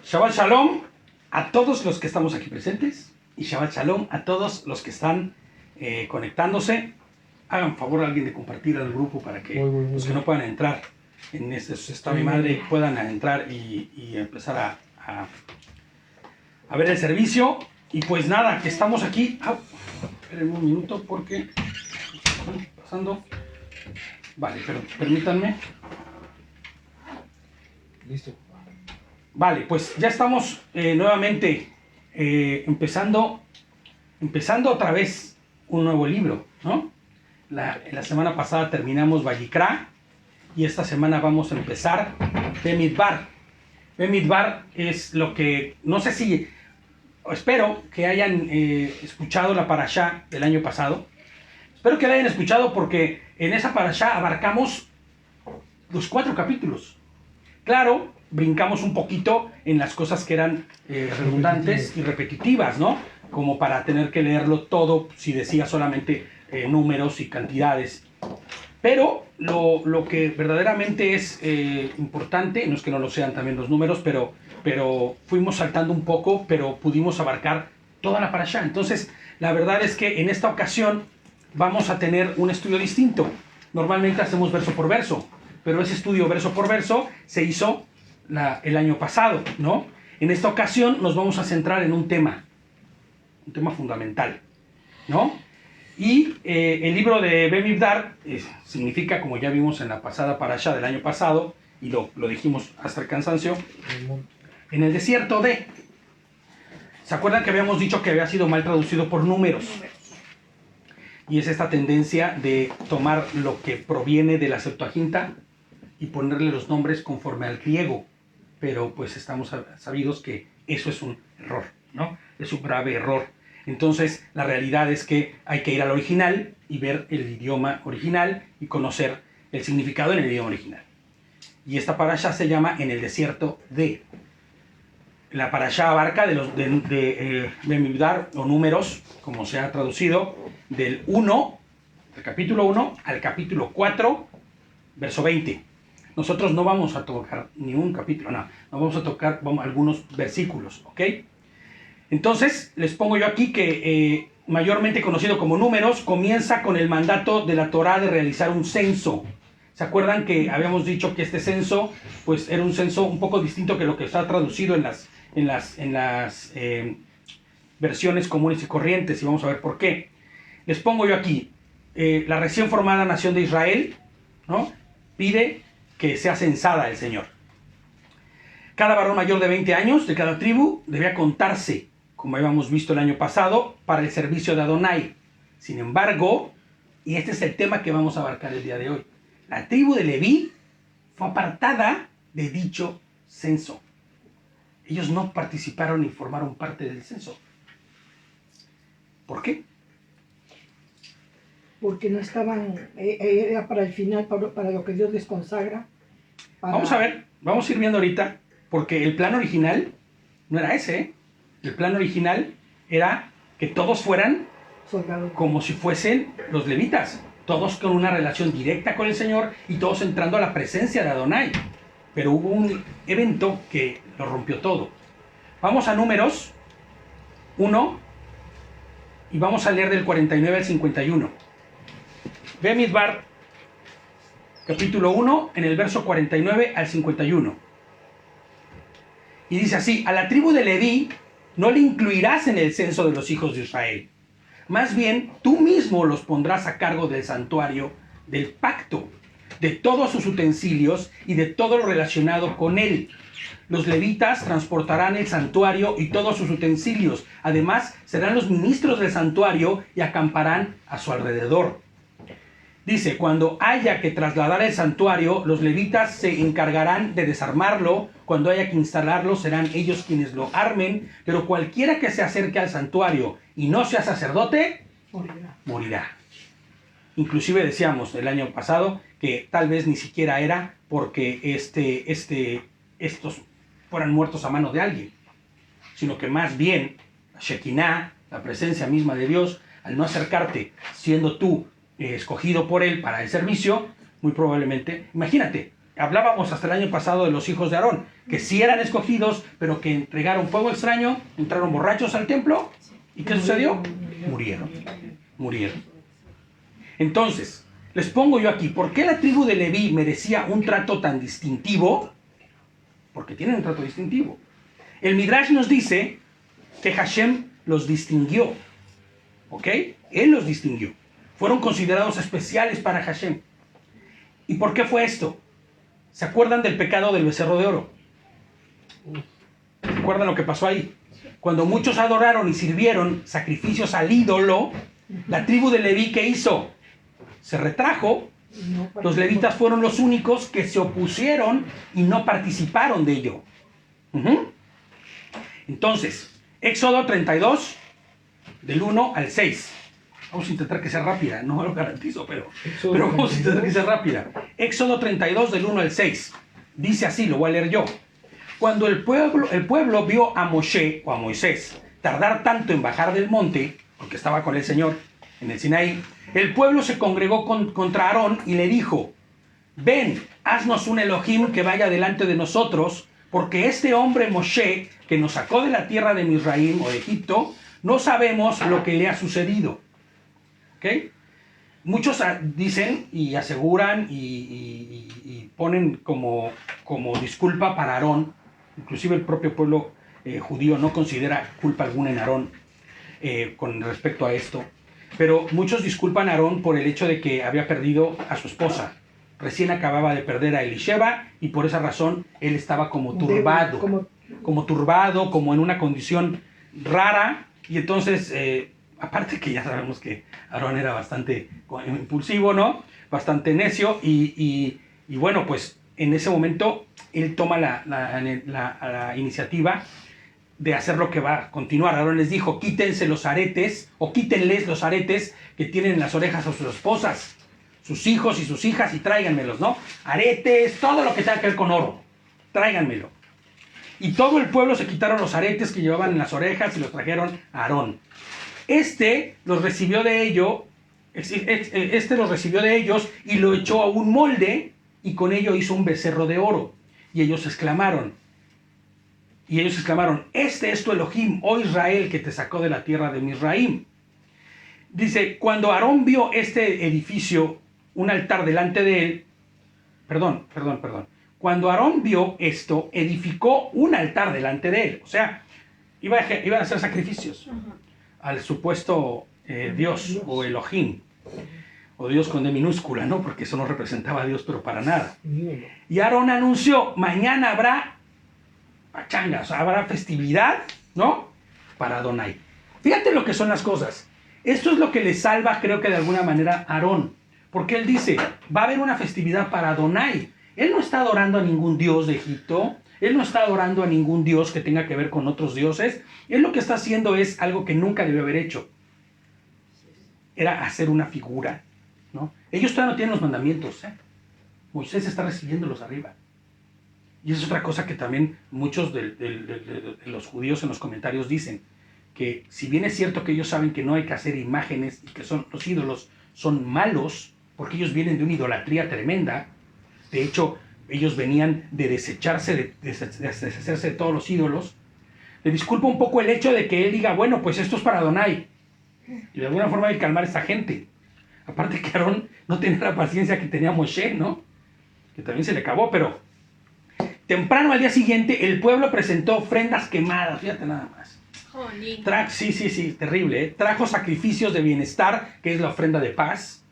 Shabbat Shalom a todos los que estamos aquí presentes y Shabbat Shalom a todos los que están conectándose. Hagan favor a alguien de compartir al grupo para que los que no puedan entrar en este estado de madre puedan entrar y empezar a ver el servicio. Y pues nada, que estamos aquí. Esperen un minuto porque están pasando. Vale, pero permítanme. Listo. Vale, pues ya estamos nuevamente empezando otra vez un nuevo libro, ¿no? La semana pasada terminamos Vayikra y esta semana vamos a empezar Bemidbar. Bemidbar es lo que, no sé si, espero que hayan escuchado la parashá del año pasado. Espero que la hayan escuchado porque en esa parashá abarcamos los 4 capítulos. Claro, brincamos un poquito en las cosas que eran redundantes y repetitivas, ¿no? Como para tener que leerlo todo si decía solamente números y cantidades. Pero lo que verdaderamente es importante, no es que no lo sean también los números, pero fuimos saltando un poco, pero pudimos abarcar toda la parashá. Entonces, la verdad es que en esta ocasión vamos a tener un estudio distinto. Normalmente hacemos verso por verso, pero ese estudio verso por verso se hizo el año pasado, ¿no? En esta ocasión nos vamos a centrar en un tema fundamental, ¿no? Y el libro de Bemidbar significa, como ya vimos en la pasada parashá del año pasado, y lo dijimos hasta el cansancio, en el desierto de... ¿Se acuerdan que habíamos dicho que había sido mal traducido por números? Y es esta tendencia de tomar lo que proviene de la Septuaginta y ponerle los nombres conforme al griego. Pero pues estamos sabidos que eso es un error, ¿no? Es un grave error. Entonces la realidad es que hay que ir al original y ver el idioma original y conocer el significado en el idioma original. Y esta parashá se llama En el desierto de. La parashá abarca de Bemidbar o números, como se ha traducido, del capítulo 1 al capítulo 4, verso 20. Nosotros no vamos a tocar ni un capítulo, no vamos a tocar algunos versículos, ¿ok? Entonces, les pongo yo aquí que mayormente conocido como números, comienza con el mandato de la Torá de realizar un censo. ¿Se acuerdan que habíamos dicho que este censo, pues era un censo un poco distinto que lo que está traducido en las versiones comunes y corrientes? Y vamos a ver por qué. Les pongo yo aquí, la recién formada nación de Israel, ¿no?, pide que sea censada el Señor. Cada varón mayor de 20 años de cada tribu debía contarse, como habíamos visto el año pasado, para el servicio de Adonai. Sin embargo, y este es el tema que vamos a abarcar el día de hoy, la tribu de Leví fue apartada de dicho censo. Ellos no participaron ni formaron parte del censo. ¿Por qué? Porque no estaban, era para el final, para lo que Dios les consagra. Vamos a ver, vamos a ir viendo ahorita, porque el plan original no era ese, ¿eh? El plan original era que todos fueran soldados, como si fuesen los levitas, todos con una relación directa con el Señor y todos entrando a la presencia de Adonai. Pero hubo un evento que lo rompió todo. Vamos a Números 1 y vamos a leer del 49 al 51. Bemidbar, capítulo 1, en el verso 49 al 51. Y dice así: a la tribu de Leví no le incluirás en el censo de los hijos de Israel. Más bien, tú mismo los pondrás a cargo del santuario, del pacto, de todos sus utensilios y de todo lo relacionado con él. Los levitas transportarán el santuario y todos sus utensilios. Además, serán los ministros del santuario y acamparán a su alrededor. Dice, cuando haya que trasladar el santuario, los levitas se encargarán de desarmarlo. Cuando haya que instalarlo, serán ellos quienes lo armen. Pero cualquiera que se acerque al santuario y no sea sacerdote, morirá. Inclusive decíamos el año pasado que tal vez ni siquiera era porque estos fueran muertos a mano de alguien, sino que más bien la Shekinah, la presencia misma de Dios, al no acercarte siendo tú escogido por él para el servicio, muy probablemente, imagínate, hablábamos hasta el año pasado de los hijos de Aarón, que sí eran escogidos, pero que entregaron fuego extraño, entraron borrachos al templo, ¿y qué sucedió? Murieron. Entonces, les pongo yo aquí, ¿por qué la tribu de Leví merecía un trato tan distintivo? Porque tienen un trato distintivo. El Midrash nos dice que Hashem los distinguió, ¿ok? Él los distinguió. Fueron considerados especiales para Hashem. ¿Y por qué fue esto? ¿Se acuerdan del pecado del becerro de oro? ¿Se acuerdan lo que pasó ahí? Cuando muchos adoraron y sirvieron sacrificios al ídolo, la tribu de Leví, ¿qué hizo? Se retrajo. Los levitas fueron los únicos que se opusieron y no participaron de ello. Entonces, Éxodo 32, del 1 al 6. Vamos a intentar que sea rápida, no lo garantizo, pero vamos a intentar que sea rápida. Éxodo 32, del 1 al 6. Dice así, lo voy a leer yo. Cuando el pueblo vio a Moshe, o a Moisés, tardar tanto en bajar del monte, porque estaba con el Señor en el Sinaí, el pueblo se congregó contra Aarón y le dijo: ven, haznos un Elohim que vaya delante de nosotros, porque este hombre Moshe, que nos sacó de la tierra de Misraim o de Egipto, no sabemos lo que le ha sucedido. ¿Ok? Muchos dicen y aseguran y ponen como disculpa para Aarón, inclusive el propio pueblo judío no considera culpa alguna en Aarón con respecto a esto, pero muchos disculpan a Aarón por el hecho de que había perdido a su esposa. Recién acababa de perder a Elisheba y por esa razón él estaba como turbado, como en una condición rara, y entonces... aparte que ya sabemos que Aarón era bastante impulsivo, ¿no? Bastante necio y bueno, pues en ese momento él toma la iniciativa de hacer lo que va a continuar. Aarón les dijo: quítense los aretes, o quítenles los aretes que tienen en las orejas a sus esposas, sus hijos y sus hijas, y tráiganmelos, ¿no? Aretes, todo lo que tenga que ver con oro, tráiganmelo. Y todo el pueblo se quitaron los aretes que llevaban en las orejas y los trajeron a Aarón. Este los recibió de ellos y lo echó a un molde, y con ello hizo un becerro de oro. Y ellos exclamaron, este es tu Elohim, oh Israel, que te sacó de la tierra de Misraim. Dice, cuando Aarón vio este edificio, un altar delante de él, cuando Aarón vio esto, edificó un altar delante de él. O sea, iban a hacer sacrificios al supuesto Dios o Elohim, o Dios con D minúscula, ¿no? Porque eso no representaba a Dios, pero para nada. Y Aarón anunció: mañana habrá pachanga, o sea, habrá festividad, ¿no? Para Adonai. Fíjate lo que son las cosas. Esto es lo que le salva, creo que de alguna manera, a Aarón, porque él dice: va a haber una festividad para Adonai. Él no está adorando a ningún dios de Egipto. Él no está adorando a ningún dios que tenga que ver con otros dioses. Él lo que está haciendo es algo que nunca debió haber hecho. Era hacer una figura, ¿no? Ellos todavía no tienen los mandamientos, ¿eh? Moisés está recibiéndolos arriba. Y esa es otra cosa que también muchos de los judíos en los comentarios dicen, que si bien es cierto que ellos saben que no hay que hacer imágenes y que los ídolos son malos, porque ellos vienen de una idolatría tremenda. De hecho, ellos venían de deshacerse de todos los ídolos. Le disculpa un poco el hecho de que él diga: bueno, pues esto es para Adonai. Y de alguna forma hay que calmar a esta gente. Aparte que Aarón no tenía la paciencia que tenía Moshe, ¿no? Que también se le acabó, pero... temprano al día siguiente, el pueblo presentó ofrendas quemadas. Fíjate nada más. Sí, terrible, ¿eh? Trajo sacrificios de bienestar, que es la ofrenda de paz.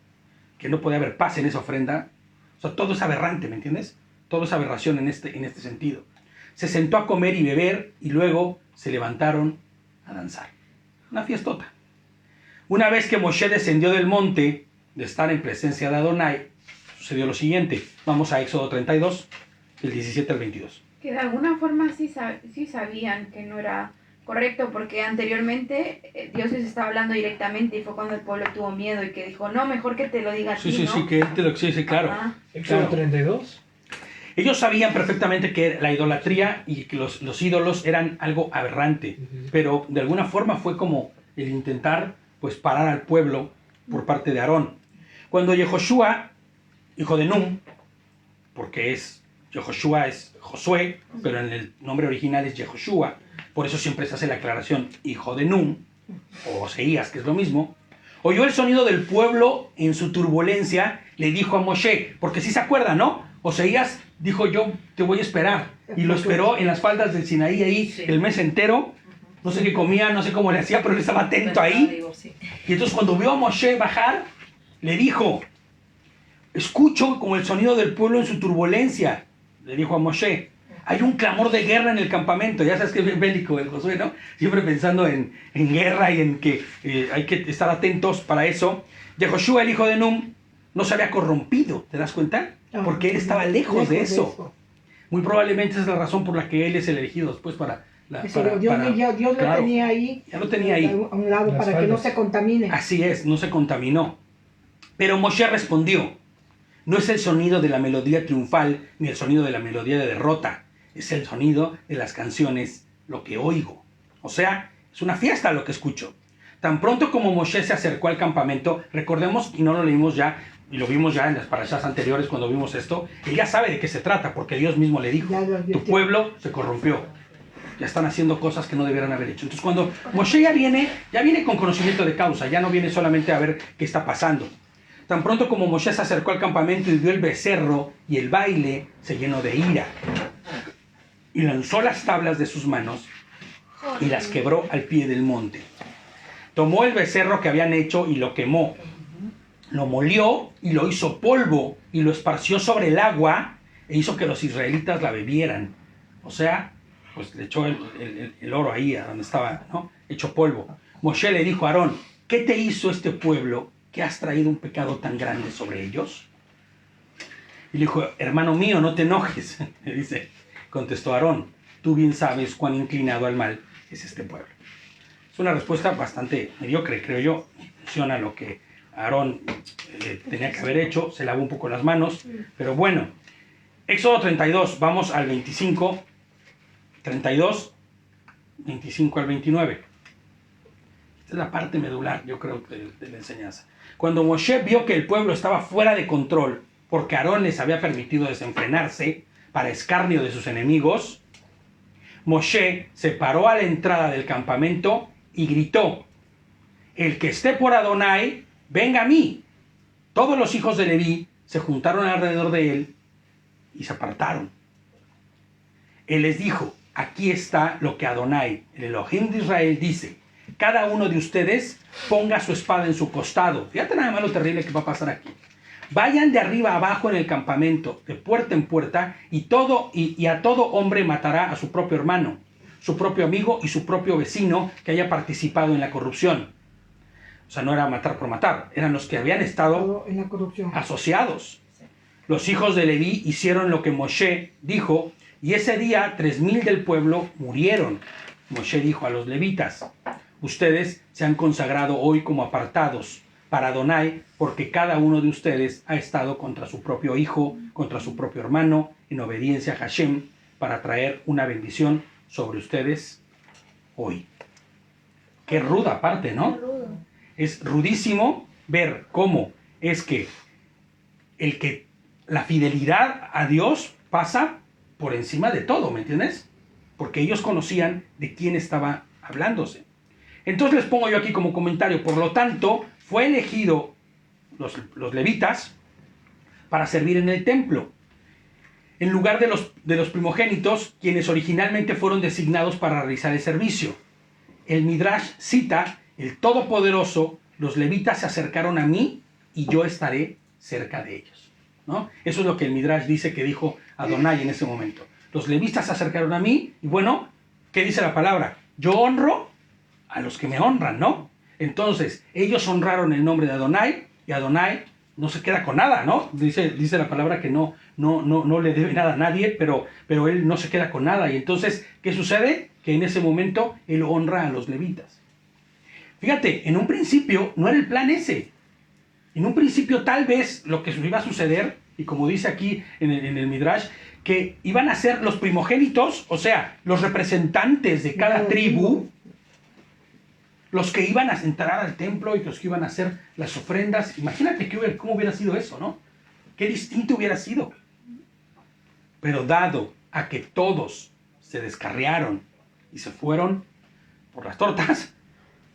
Que no podía haber paz en esa ofrenda. O sea, todo es aberrante, ¿me entiendes? Todo es aberración en este sentido. Se sentó a comer y beber y luego se levantaron a danzar. Una fiestota. Una vez que Moshe descendió del monte de estar en presencia de Adonai, sucedió lo siguiente. Vamos a Éxodo 32, del 17 al 22. Que de alguna forma sí sabían que no era correcto, porque anteriormente Dios les estaba hablando directamente y fue cuando el pueblo tuvo miedo y que dijo: no, mejor que te lo diga a ti, ¿no? Sí, que él te lo exige, claro. Éxodo 32. Ellos sabían perfectamente que la idolatría y que los ídolos eran algo aberrante, pero de alguna forma fue como el intentar pues parar al pueblo por parte de Aarón. Cuando Yehoshua, hijo de Nun, porque Yehoshua es Josué, pero en el nombre original es Yehoshua. Por eso siempre se hace la aclaración hijo de Nun, o Oseías, que es lo mismo. Oyó el sonido del pueblo en su turbulencia, le dijo a Moshe, porque si se acuerdan, ¿no? Oseías dijo, yo te voy a esperar, y lo esperó en las faldas del Sinaí ahí el mes entero. No sé qué comía, no sé cómo le hacía, pero él estaba atento ahí. Y entonces cuando vio a Moshe bajar, le dijo, escucho como el sonido del pueblo en su turbulencia. Le dijo a Moshe, hay un clamor de guerra en el campamento. Ya sabes que es bien bélico el Josué, ¿no? Siempre pensando en guerra y en que hay que estar atentos para eso. Yehoshua, el hijo de Nun, no se había corrompido, ¿te das cuenta? Porque él estaba lejos de eso. Muy probablemente esa es la razón por la que él es el elegido después para... Dios lo tenía ahí. Ya lo tenía ahí. A un lado para que no se contamine. Así es, no se contaminó. Pero Moshe respondió, no es el sonido de la melodía triunfal ni el sonido de la melodía de derrota. Es el sonido de las canciones, lo que oigo. O sea, es una fiesta lo que escucho. Tan pronto como Moshe se acercó al campamento, recordemos, y no lo leímos ya, y lo vimos ya en las parashas anteriores cuando vimos esto, él ya sabe de qué se trata, porque Dios mismo le dijo, tu pueblo se corrompió. Ya están haciendo cosas que no debieran haber hecho. Entonces cuando Moshe ya viene con conocimiento de causa, ya no viene solamente a ver qué está pasando. Tan pronto como Moshe se acercó al campamento y vio el becerro y el baile, se llenó de ira. Y lanzó las tablas de sus manos y las quebró al pie del monte. Tomó el becerro que habían hecho y lo quemó. Lo molió y lo hizo polvo y lo esparció sobre el agua e hizo que los israelitas la bebieran. O sea, pues le echó el oro ahí a donde estaba, ¿no? Hecho polvo. Moshe le dijo a Aarón, ¿qué te hizo este pueblo que has traído un pecado tan grande sobre ellos? Y le dijo, hermano mío, no te enojes. Le dice, contestó Aarón, tú bien sabes cuán inclinado al mal es este pueblo. Es una respuesta bastante mediocre, creo yo. Funciona lo que Aarón tenía que haber hecho, se lavó un poco las manos, pero bueno. Éxodo 32, vamos al 25, 32, 25 al 29. Esta es la parte medular, yo creo, de la enseñanza. Cuando Moshe vio que el pueblo estaba fuera de control, porque Aarón les había permitido desenfrenarse para escarnio de sus enemigos, Moshe se paró a la entrada del campamento y gritó, el que esté por Adonai, venga a mí. Todos los hijos de Leví se juntaron alrededor de él y se apartaron. Él les dijo, aquí está lo que Adonai, el Elohim de Israel, dice. Cada uno de ustedes ponga su espada en su costado. Fíjate nada más lo terrible que va a pasar aquí. Vayan de arriba a abajo en el campamento, de puerta en puerta, y a todo hombre matará a su propio hermano, su propio amigo y su propio vecino que haya participado en la corrupción. O sea, no era matar por matar, eran los que habían estado en la corrupción asociados. Los hijos de Leví hicieron lo que Moshe dijo, y ese día 3,000 del pueblo murieron. Moshe dijo a los levitas, ustedes se han consagrado hoy como apartados para Adonai, porque cada uno de ustedes ha estado contra su propio hijo, contra su propio hermano, en obediencia a Hashem, para traer una bendición sobre ustedes hoy. Qué ruda parte, ¿no? Es rudísimo ver cómo es que la fidelidad a Dios pasa por encima de todo, ¿me entiendes? Porque ellos conocían de quién estaba hablándose. Entonces les pongo yo aquí como comentario, por lo tanto, fue elegido los levitas para servir en el templo, en lugar de los primogénitos, quienes originalmente fueron designados para realizar el servicio. El Midrash cita, el Todopoderoso, los levitas se acercaron a mí y yo estaré cerca de ellos, ¿no? Eso es lo que el Midrash dice que dijo Adonai en ese momento. Los levitas se acercaron a mí y bueno, ¿qué dice la palabra? Yo honro a los que me honran, ¿no? Entonces, ellos honraron el nombre de Adonai y Adonai no se queda con nada, ¿no? Dice la palabra que no le debe nada a nadie, pero él no se queda con nada. Y entonces, ¿qué sucede? Que en ese momento él honra a los levitas. Fíjate, en un principio no era el plan ese. En un principio tal vez lo que iba a suceder, y como dice aquí en el Midrash, que iban a ser los primogénitos, o sea, los representantes de cada tribu, los que iban a entrar al templo y los que iban a hacer las ofrendas. Imagínate cómo hubiera sido eso, ¿no? Qué distinto hubiera sido. Pero dado a que todos se descarriaron y se fueron por las tortas,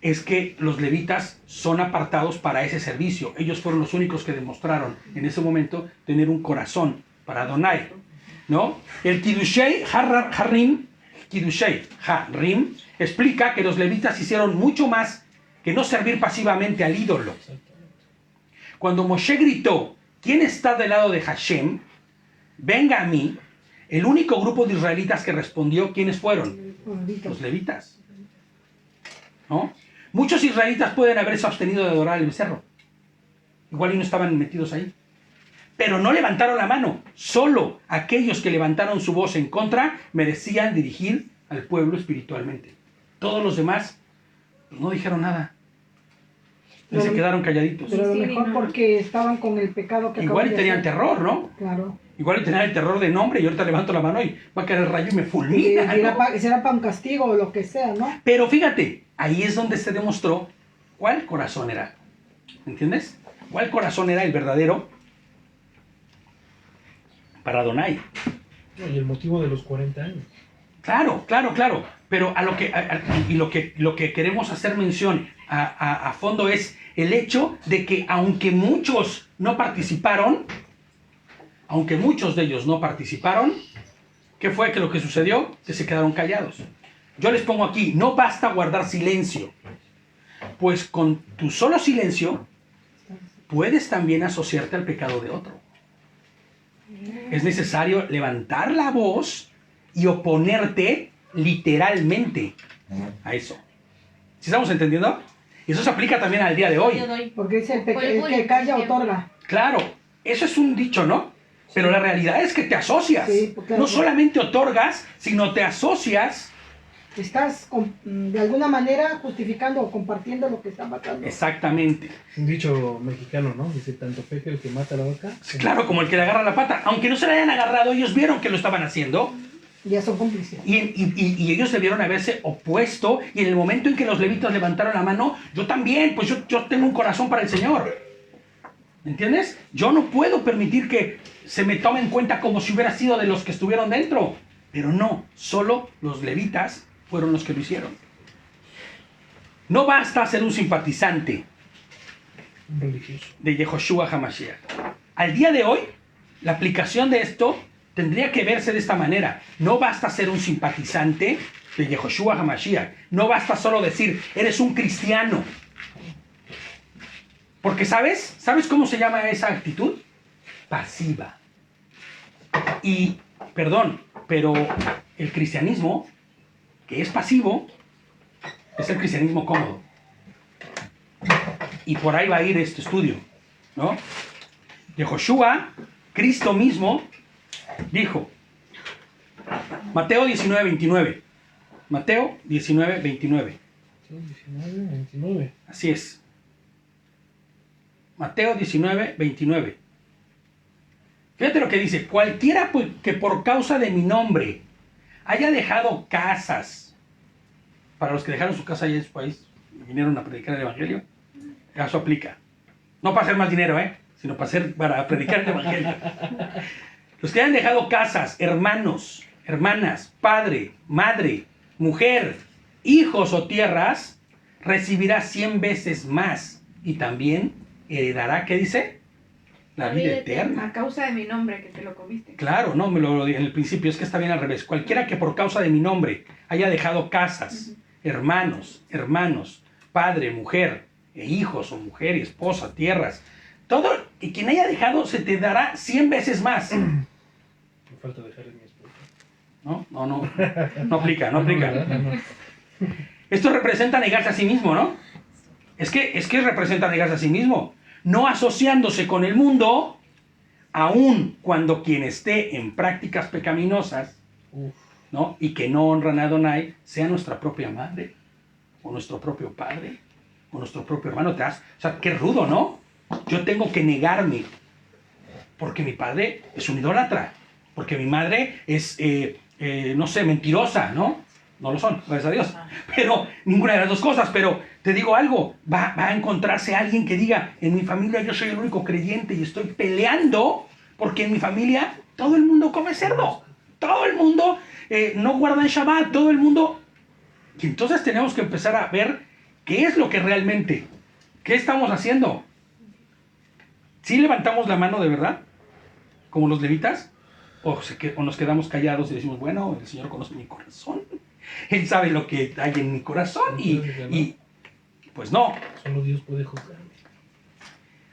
es que los levitas son apartados para ese servicio. Ellos fueron los únicos que demostraron en ese momento tener un corazón para Adonai, ¿no? El Kiddushei Harim, Kiddushei Harim, explica que los levitas hicieron mucho más que no servir pasivamente al ídolo. Cuando Moshe gritó, ¿quién está del lado de Hashem? Venga a mí. El único grupo de israelitas que respondió, ¿quiénes fueron? Los levitas, ¿no? Muchos israelitas pueden haberse abstenido de adorar al becerro. Igual y no estaban metidos ahí. Pero no levantaron la mano. Solo aquellos que levantaron su voz en contra merecían dirigir al pueblo espiritualmente. Todos los demás pues, no dijeron nada. Y se quedaron calladitos. Pero a lo mejor porque estaban con el pecado que igual y tenían terror, ¿no? Claro. Igual y tenían el terror de nombre y ahorita levanto la mano y va a caer el rayo y me fulmina. Será para un castigo o lo que sea, ¿no? Pero fíjate, ahí es donde se demostró cuál corazón era. ¿Entiendes? ¿Cuál corazón era el verdadero para Adonai? Y el motivo de los 40 años. Claro. Pero lo que queremos hacer mención a fondo es el hecho de que aunque muchos de ellos no participaron, ¿qué fue lo que sucedió? Que se quedaron callados. Yo les pongo aquí, no basta guardar silencio, pues con tu solo silencio puedes también asociarte al pecado de otro. Es necesario levantar la voz y oponerte literalmente a eso. ¿Sí estamos entendiendo? Y eso se aplica también al día de hoy. Porque es el que calla otorga. Claro, eso es un dicho, ¿no? Pero la realidad es que te asocias. Sí, claro. No solamente otorgas, sino te asocias. Estás de alguna manera justificando o compartiendo lo que está matando. Exactamente. Un dicho mexicano, ¿no? Dice, tanto peca el que mata a la vaca. Claro, como el que le agarra la pata. Aunque no se la hayan agarrado, ellos vieron que lo estaban haciendo. Ya son cómplices. Y ellos debieron haberse opuesto. Y en el momento en que los levitas levantaron la mano, yo también, pues yo tengo un corazón para el Señor. ¿Entiendes? Yo no puedo permitir que se me tome en cuenta como si hubiera sido de los que estuvieron dentro. Pero no, solo los levitas fueron los que lo hicieron. No basta ser un simpatizante Religioso. de Yehoshua HaMashiach. Al día de hoy, la aplicación de esto tendría que verse de esta manera. No basta ser un simpatizante de Yehoshua HaMashiach. No basta solo decir, eres un cristiano. Porque ¿sabes cómo se llama esa actitud? Pasiva. Y, perdón, pero el cristianismo, que es pasivo, es el cristianismo cómodo. Y por ahí va a ir este estudio, ¿no? Yehoshua, Cristo mismo, dijo, Mateo 19:29. Mateo 19:29. 19:29. Así es. Mateo 19:29. Fíjate lo que dice. Cualquiera que por causa de mi nombre haya dejado casas, para los que dejaron su casa allá en su país y vinieron a predicar el evangelio, eso aplica. No para hacer más dinero, sino para predicar el evangelio. Los que hayan dejado casas, hermanos, hermanas, padre, madre, mujer, hijos o tierras, recibirá 100 veces más y también heredará, ¿qué dice? La vida eterna. A causa de mi nombre que te lo comiste. Claro, no, me lo en el principio, es que está bien al revés. Cualquiera que por causa de mi nombre haya dejado casas, hermanos, padre, mujer, e hijos o mujer y esposa, tierras, todo, y quien haya dejado se te dará 100 veces más. Me falta dejar a mi esposa. No aplica. No. Esto representa negarse a sí mismo, ¿no? Es que representa negarse a sí mismo. No asociándose con el mundo, aun cuando quien esté en prácticas pecaminosas, ¿no? Y que no honran a Adonai, sea nuestra propia madre, o nuestro propio padre, o nuestro propio hermano. O sea, qué rudo, ¿no? Yo tengo que negarme, porque mi padre es un idólatra, porque mi madre es, no sé, mentirosa, ¿no? No lo son, gracias a Dios. Pero ninguna de las dos cosas. Pero te digo algo, va a encontrarse alguien que diga, en mi familia yo soy el único creyente y estoy peleando porque en mi familia Todo el mundo come cerdo. Todo el mundo no guarda el Shabbat. Todo el mundo... Y entonces tenemos que empezar a ver qué es lo que realmente... ¿Qué estamos haciendo? ¿Sí levantamos la mano de verdad? ¿Como los levitas? ¿O nos quedamos callados y decimos, bueno, el Señor conoce mi corazón? Él sabe lo que hay en mi corazón y pues no. Solo Dios puede juzgarme.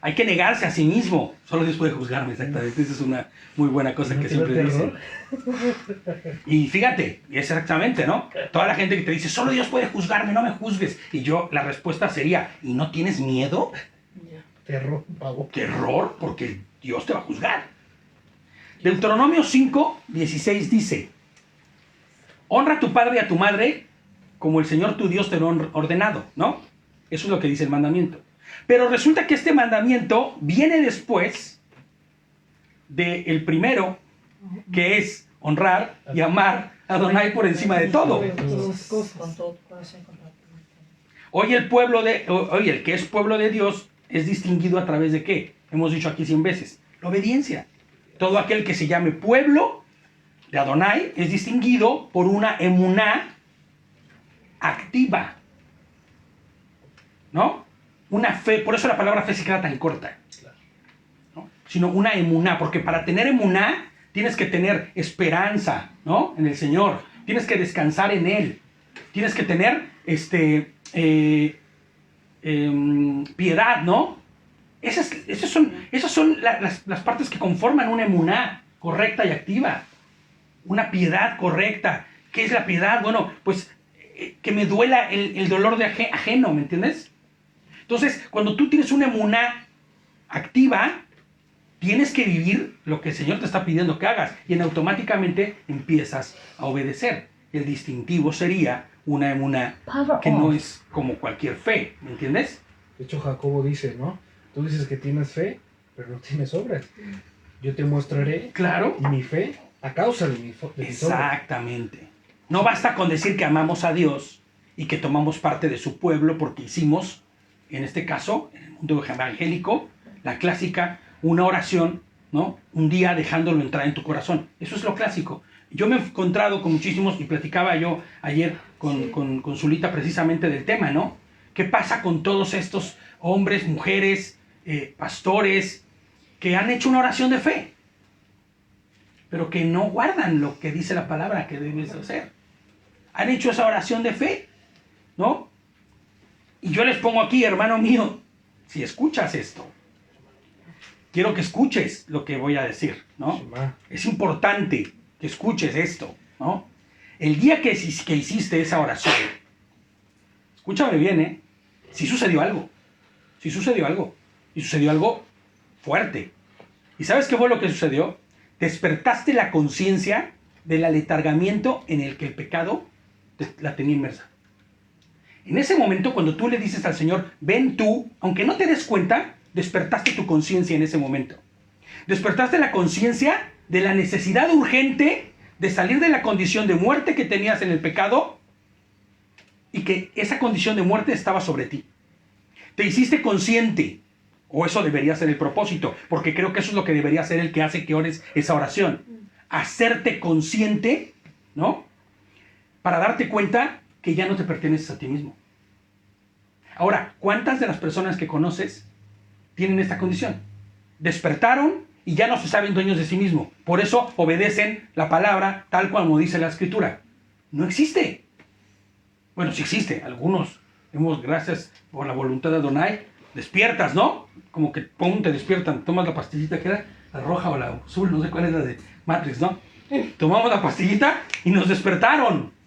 Hay que negarse a sí mismo. Solo Dios puede juzgarme, exactamente. Esa es una muy buena cosa que siempre dicen. Y fíjate, exactamente, ¿no? Toda la gente que te dice, solo Dios puede juzgarme, no me juzgues. Y yo, la respuesta sería, ¿y no tienes miedo? Terror, pavo. Terror, porque Dios te va a juzgar. Deuteronomio 5:16 dice, honra a tu padre y a tu madre como el Señor tu Dios te lo ha ordenado, ¿no? Eso es lo que dice el mandamiento. Pero resulta que este mandamiento viene después del primero, que es honrar y amar a Adonai por encima de todo. Hoy el que es pueblo de Dios es distinguido a través de ¿qué? Hemos dicho aquí 100 veces. La obediencia. Todo aquel que se llame pueblo de Adonai es distinguido por una emuná activa. ¿No? Una fe, por eso la palabra fe se queda tan corta. ¿No? Sino una emuná, porque para tener emuná tienes que tener esperanza, ¿no? En el Señor. Tienes que descansar en Él. Tienes que tener piedad, ¿no? Esas son las partes que conforman una emuná correcta y activa. Una piedad correcta. ¿Qué es la piedad? Bueno, pues que me duela el dolor de ajeno, ¿me entiendes? Entonces, cuando tú tienes una emuná activa, tienes que vivir lo que el Señor te está pidiendo que hagas y automáticamente empiezas a obedecer. El distintivo sería una emuná que no es como cualquier fe, ¿me entiendes? De hecho, Jacobo dice, ¿no? Tú dices que tienes fe, pero no tienes obras. Yo te mostraré mi fe a causa de mis obras. Exactamente. No basta con decir que amamos a Dios y que tomamos parte de su pueblo porque hicimos, en este caso, en el mundo evangélico, la clásica, una oración, ¿no? Un día dejándolo entrar en tu corazón. Eso es lo clásico. Yo me he encontrado con muchísimos, y platicaba yo ayer con Zulita precisamente del tema, ¿no? ¿Qué pasa con todos estos hombres, mujeres, pastores que han hecho una oración de fe, pero que no guardan lo que dice la palabra que debes hacer? Han hecho esa oración de fe, ¿no? Y yo les pongo aquí, hermano mío, si escuchas esto, quiero que escuches lo que voy a decir, ¿no? Es importante que escuches esto, ¿no? El día que hiciste esa oración, escúchame bien, ¿eh? Sí sucedió algo. Sí sucedió algo. Y sucedió algo fuerte. ¿Y sabes qué fue lo que sucedió? Despertaste la conciencia del aletargamiento en el que el pecado la tenía inmersa. En ese momento, cuando tú le dices al Señor, ven tú, aunque no te des cuenta, despertaste tu conciencia en ese momento. Despertaste la conciencia de la necesidad urgente de salir de la condición de muerte que tenías en el pecado y que esa condición de muerte estaba sobre ti. Te hiciste consciente, o eso debería ser el propósito, porque creo que eso es lo que debería ser el que hace que ores esa oración. Hacerte consciente, ¿no? Para darte cuenta que ya no te perteneces a ti mismo. Ahora, ¿cuántas de las personas que conoces tienen esta condición? Despertaron y ya no se saben dueños de sí mismo. Por eso obedecen la palabra tal como dice la Escritura. No existe. Bueno, sí existe. Algunos hemos, gracias por la voluntad de Adonai, despiertas, ¿no? Como que pum, te despiertan. Tomas la pastillita que era la roja o la azul, no sé cuál es la de Matrix, ¿no? Tomamos la pastillita y nos despertaron.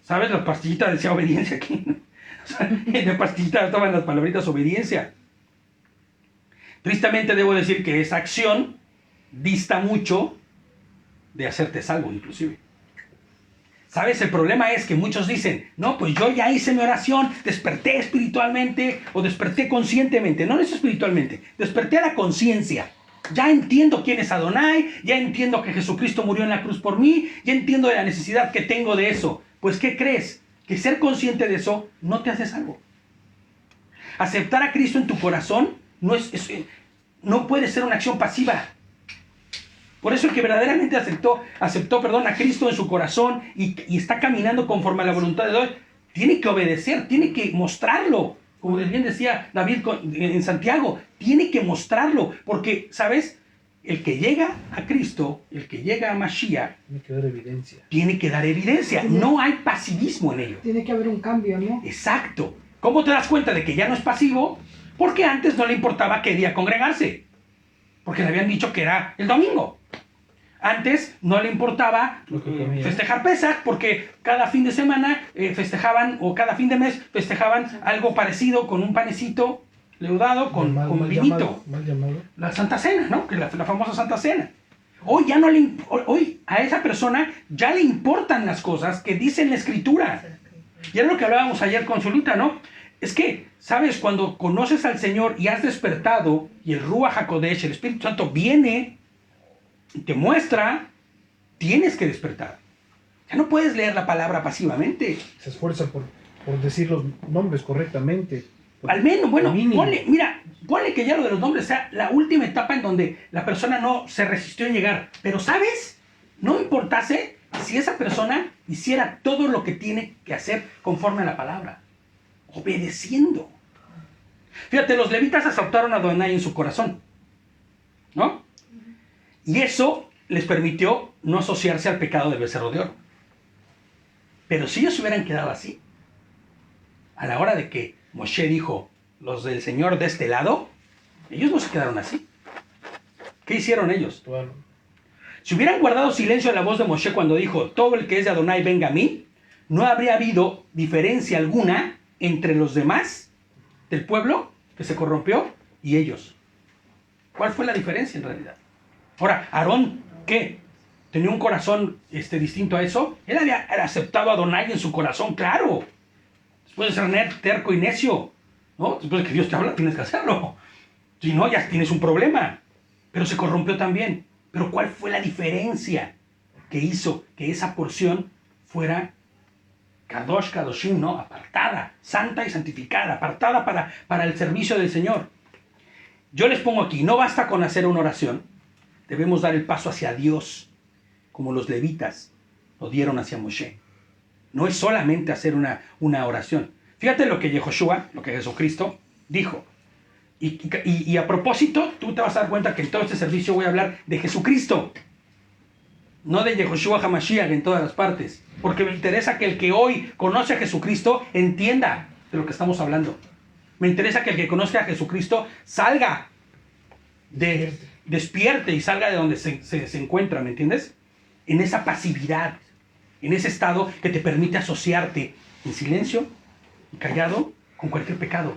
¿Sabes? La pastillita decía obediencia aquí, ¿no? O sea, en la pastillita estaban las palabritas obediencia. Tristemente debo decir que esa acción dista mucho de hacerte salvo, inclusive. ¿Sabes? El problema es que muchos dicen, no, pues yo ya hice mi oración, desperté espiritualmente o desperté conscientemente. No es espiritualmente, desperté a la conciencia. Ya entiendo quién es Adonai, ya entiendo que Jesucristo murió en la cruz por mí, ya entiendo de la necesidad que tengo de eso. Pues, ¿qué crees? Que ser consciente de eso no te hace salvo. Aceptar a Cristo en tu corazón no puede ser una acción pasiva. Por eso el que verdaderamente aceptó a Cristo en su corazón y está caminando conforme a la voluntad de Dios, tiene que obedecer, tiene que mostrarlo. Como bien decía David en Santiago, tiene que mostrarlo. Porque, ¿sabes? El que llega a Cristo, el que llega a Mashiach, tiene que dar evidencia. Tiene que dar evidencia. No hay pasivismo en ello. Tiene que haber un cambio, ¿no? Exacto. ¿Cómo te das cuenta de que ya no es pasivo? Porque antes no le importaba qué día congregarse. Porque le habían dicho que era el domingo. Antes no le importaba festejar Pesach porque cada fin de semana festejaban, o cada fin de mes festejaban algo parecido con un panecito leudado con vinito. Mal llamado. La Santa Cena, ¿no? Que la famosa Santa Cena. Hoy a esa persona ya le importan las cosas que dice la Escritura. Y era lo que hablábamos ayer con Zulita, ¿no? Es que, ¿sabes? Cuando conoces al Señor y has despertado, y el Ruach HaKodesh, el Espíritu Santo, viene y te muestra, tienes que despertar. Ya no puedes leer la palabra pasivamente. Se esfuerza por decir los nombres correctamente. Al menos, bueno, ponle que ya lo de los nombres sea la última etapa en donde la persona no se resistió a llegar. Pero, ¿sabes? No importase si esa persona hiciera todo lo que tiene que hacer conforme a la palabra. Obedeciendo. Fíjate, los levitas aceptaron a Adonai en su corazón, ¿no? Y eso les permitió no asociarse al pecado del becerro de oro. Pero si ellos se hubieran quedado así, a la hora de que Moshe dijo, los del Señor de este lado, ellos no se quedaron así. ¿Qué hicieron ellos? Bueno. Si hubieran guardado silencio a la voz de Moshe cuando dijo, todo el que es de Adonai venga a mí, no habría habido diferencia alguna entre los demás del pueblo que se corrompió y ellos. ¿Cuál fue la diferencia en realidad? Ahora, Aarón, ¿qué? ¿Tenía un corazón distinto a eso? Él había aceptado a Adonai en su corazón, claro. Después de ser terco y necio, ¿no? Después de que Dios te habla, tienes que hacerlo. Si no, ya tienes un problema. Pero se corrompió también. Pero ¿cuál fue la diferencia que hizo que esa porción fuera Kadosh Kadoshim, ¿no? Apartada, santa y santificada, apartada para el servicio del Señor? Yo les pongo aquí, no basta con hacer una oración, debemos dar el paso hacia Dios, como los levitas lo dieron hacia Moshe. No es solamente hacer una oración. Fíjate lo que Yehoshua, lo que Jesucristo dijo. Y a propósito, tú te vas a dar cuenta que en todo este servicio voy a hablar de Jesucristo, no de Yehoshua HaMashiach en todas las partes, porque me interesa que el que hoy conoce a Jesucristo entienda de lo que estamos hablando. Me interesa que el que conozca a Jesucristo salga, despierte y salga de donde se encuentra, ¿me entiendes? En esa pasividad, en ese estado que te permite asociarte en silencio y callado con cualquier pecado,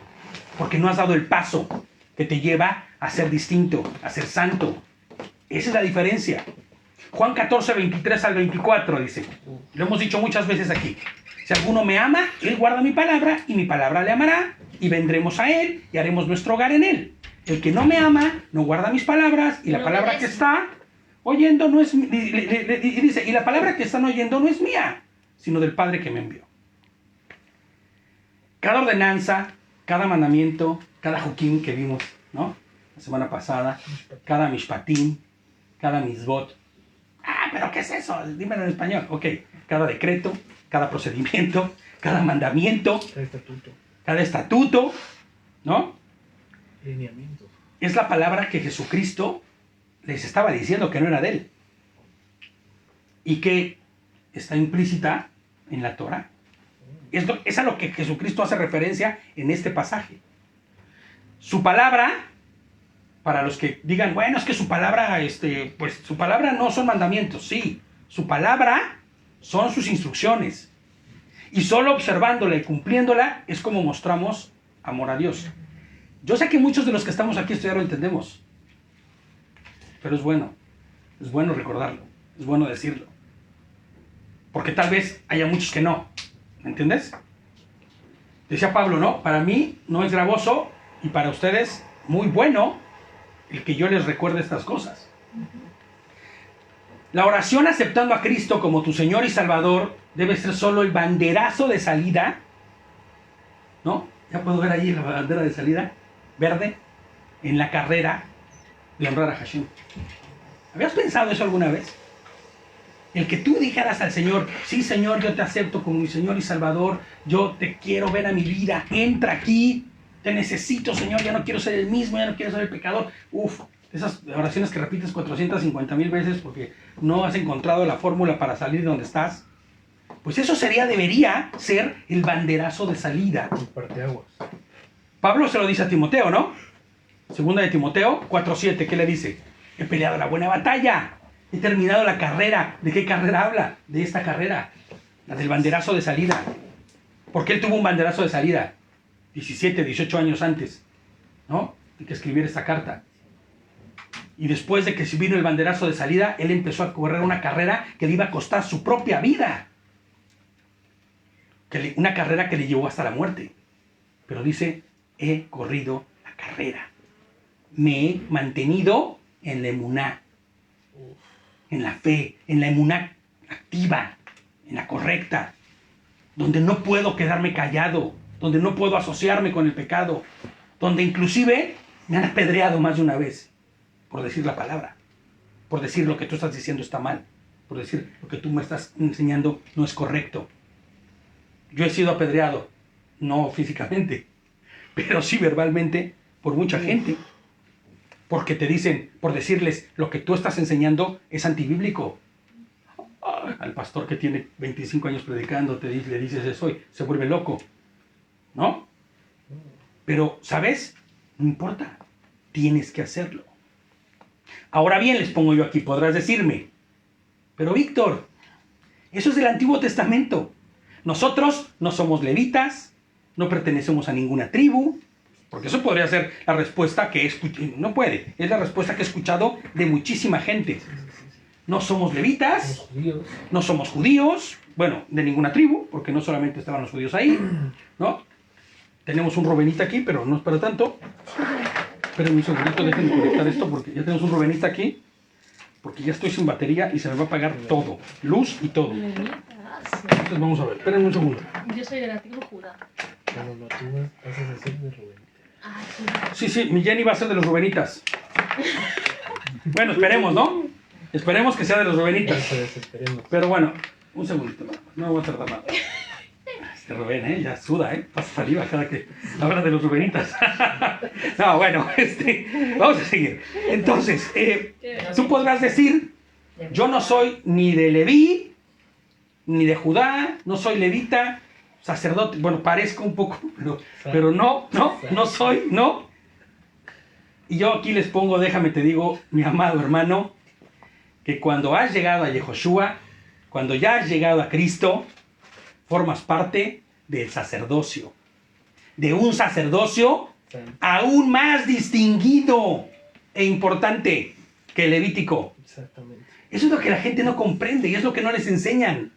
porque no has dado el paso que te lleva a ser distinto, a ser santo. Esa es la diferencia. Juan 14, 23 al 24 dice, lo hemos dicho muchas veces aquí, si alguno me ama, él guarda mi palabra y mi palabra le amará y vendremos a él y haremos nuestro hogar en él. El que no me ama, no guarda mis palabras y la palabra que está oyendo no es y la palabra que están oyendo no es mía, sino del Padre que me envió. Cada ordenanza, cada mandamiento, cada juquín que vimos, ¿no? La semana pasada, cada mishpatim, cada misbot. ¿Pero qué es eso? Dímelo en español. Ok, cada decreto, cada procedimiento, cada mandamiento, cada estatuto, ¿no? Lineamiento. Es la palabra que Jesucristo les estaba diciendo que no era de él y que está implícita en la Torah. Es a lo que Jesucristo hace referencia en este pasaje. Su palabra, para los que digan, bueno, es que su palabra, pues su palabra no son mandamientos. Sí, su palabra son sus instrucciones. Y solo observándola y cumpliéndola es como mostramos amor a Dios. Yo sé que muchos de los que estamos aquí esto ya lo entendemos. Pero es bueno recordarlo, es bueno decirlo. Porque tal vez haya muchos que no. ¿Me entiendes? Decía Pablo, ¿no? Para mí no es gravoso y para ustedes muy bueno el que yo les recuerde estas cosas. La oración aceptando a Cristo como tu Señor y Salvador debe ser solo el banderazo de salida, ¿no? Ya puedo ver allí la bandera de salida, verde, en la carrera de honrar a Hashem. ¿Habías pensado eso alguna vez? El que tú dijeras al Señor, sí Señor, yo te acepto como mi Señor y Salvador, yo te quiero ver a mi vida, entra aquí, te necesito Señor, ya no quiero ser el mismo, ya no quiero ser el pecador. Uf, esas oraciones que repites 450,000 veces porque no has encontrado la fórmula para salir de donde estás. Pues eso debería ser el banderazo de salida. El parteaguas. Pablo se lo dice a Timoteo, ¿no? Segunda de Timoteo 4:7, ¿qué le dice? He peleado la buena batalla, he terminado la carrera. ¿De qué carrera habla? De esta carrera, la del banderazo de salida. Porque él tuvo un banderazo de salida 17, 18 años antes, ¿no? De que escribiera esta carta. Y después de que vino el banderazo de salida, él empezó a correr una carrera que le iba a costar su propia vida. Una carrera que le llevó hasta la muerte. Pero dice, he corrido la carrera. Me he mantenido en la emuná, en la fe, en la emuná activa, en la correcta, donde no puedo quedarme callado, donde no puedo asociarme con el pecado, donde inclusive me han apedreado más de una vez por decir la palabra, por decir lo que tú estás diciendo está mal, por decir lo que tú me estás enseñando no es correcto. Yo he sido apedreado, no físicamente, pero sí verbalmente por mucha gente, porque te dicen, por decirles lo que tú estás enseñando es antibíblico. Al pastor que tiene 25 años predicando le dices eso y se vuelve loco, ¿no? Pero, ¿sabes? No importa, tienes que hacerlo. Ahora bien, les pongo yo aquí, podrás decirme, pero Víctor, eso es del Antiguo Testamento. Nosotros no somos levitas, no pertenecemos a ninguna tribu, porque eso podría ser la respuesta que no puede, es la respuesta que he escuchado de muchísima gente. No somos levitas, no somos judíos, bueno, de ninguna tribu, porque no solamente estaban los judíos ahí, ¿no? Tenemos un Rubenita aquí, pero no es para tanto. Espérenme un segundito, déjenme conectar esto, porque ya tenemos un Rubenita aquí, porque ya estoy sin batería y se me va a apagar todo, luz y todo. Entonces vamos a ver, espérenme un segundo. Yo soy de la tribu Judá. No, tú vas a ser de Rubén. Sí, mi Jenny va a ser de los Rubenitas. Bueno, esperemos, ¿no? Esperemos que sea de los Rubenitas. Pero bueno, un segundito, no voy a tardar nada. Este Rubén, ya suda, pasa saliva cada que habla de los Rubenitas. No, bueno, vamos a seguir. Entonces, tú podrás decir, yo no soy ni de Leví, ni de Judá, no soy levita, sacerdote, bueno, parezco un poco, pero no soy, no. Y yo aquí les pongo, déjame te digo, mi amado hermano, que cuando has llegado a Yehoshua, cuando ya has llegado a Cristo, formas parte del sacerdocio, de un sacerdocio aún más distinguido e importante que el levítico. Exactamente. Eso es lo que la gente no comprende y es lo que no les enseñan.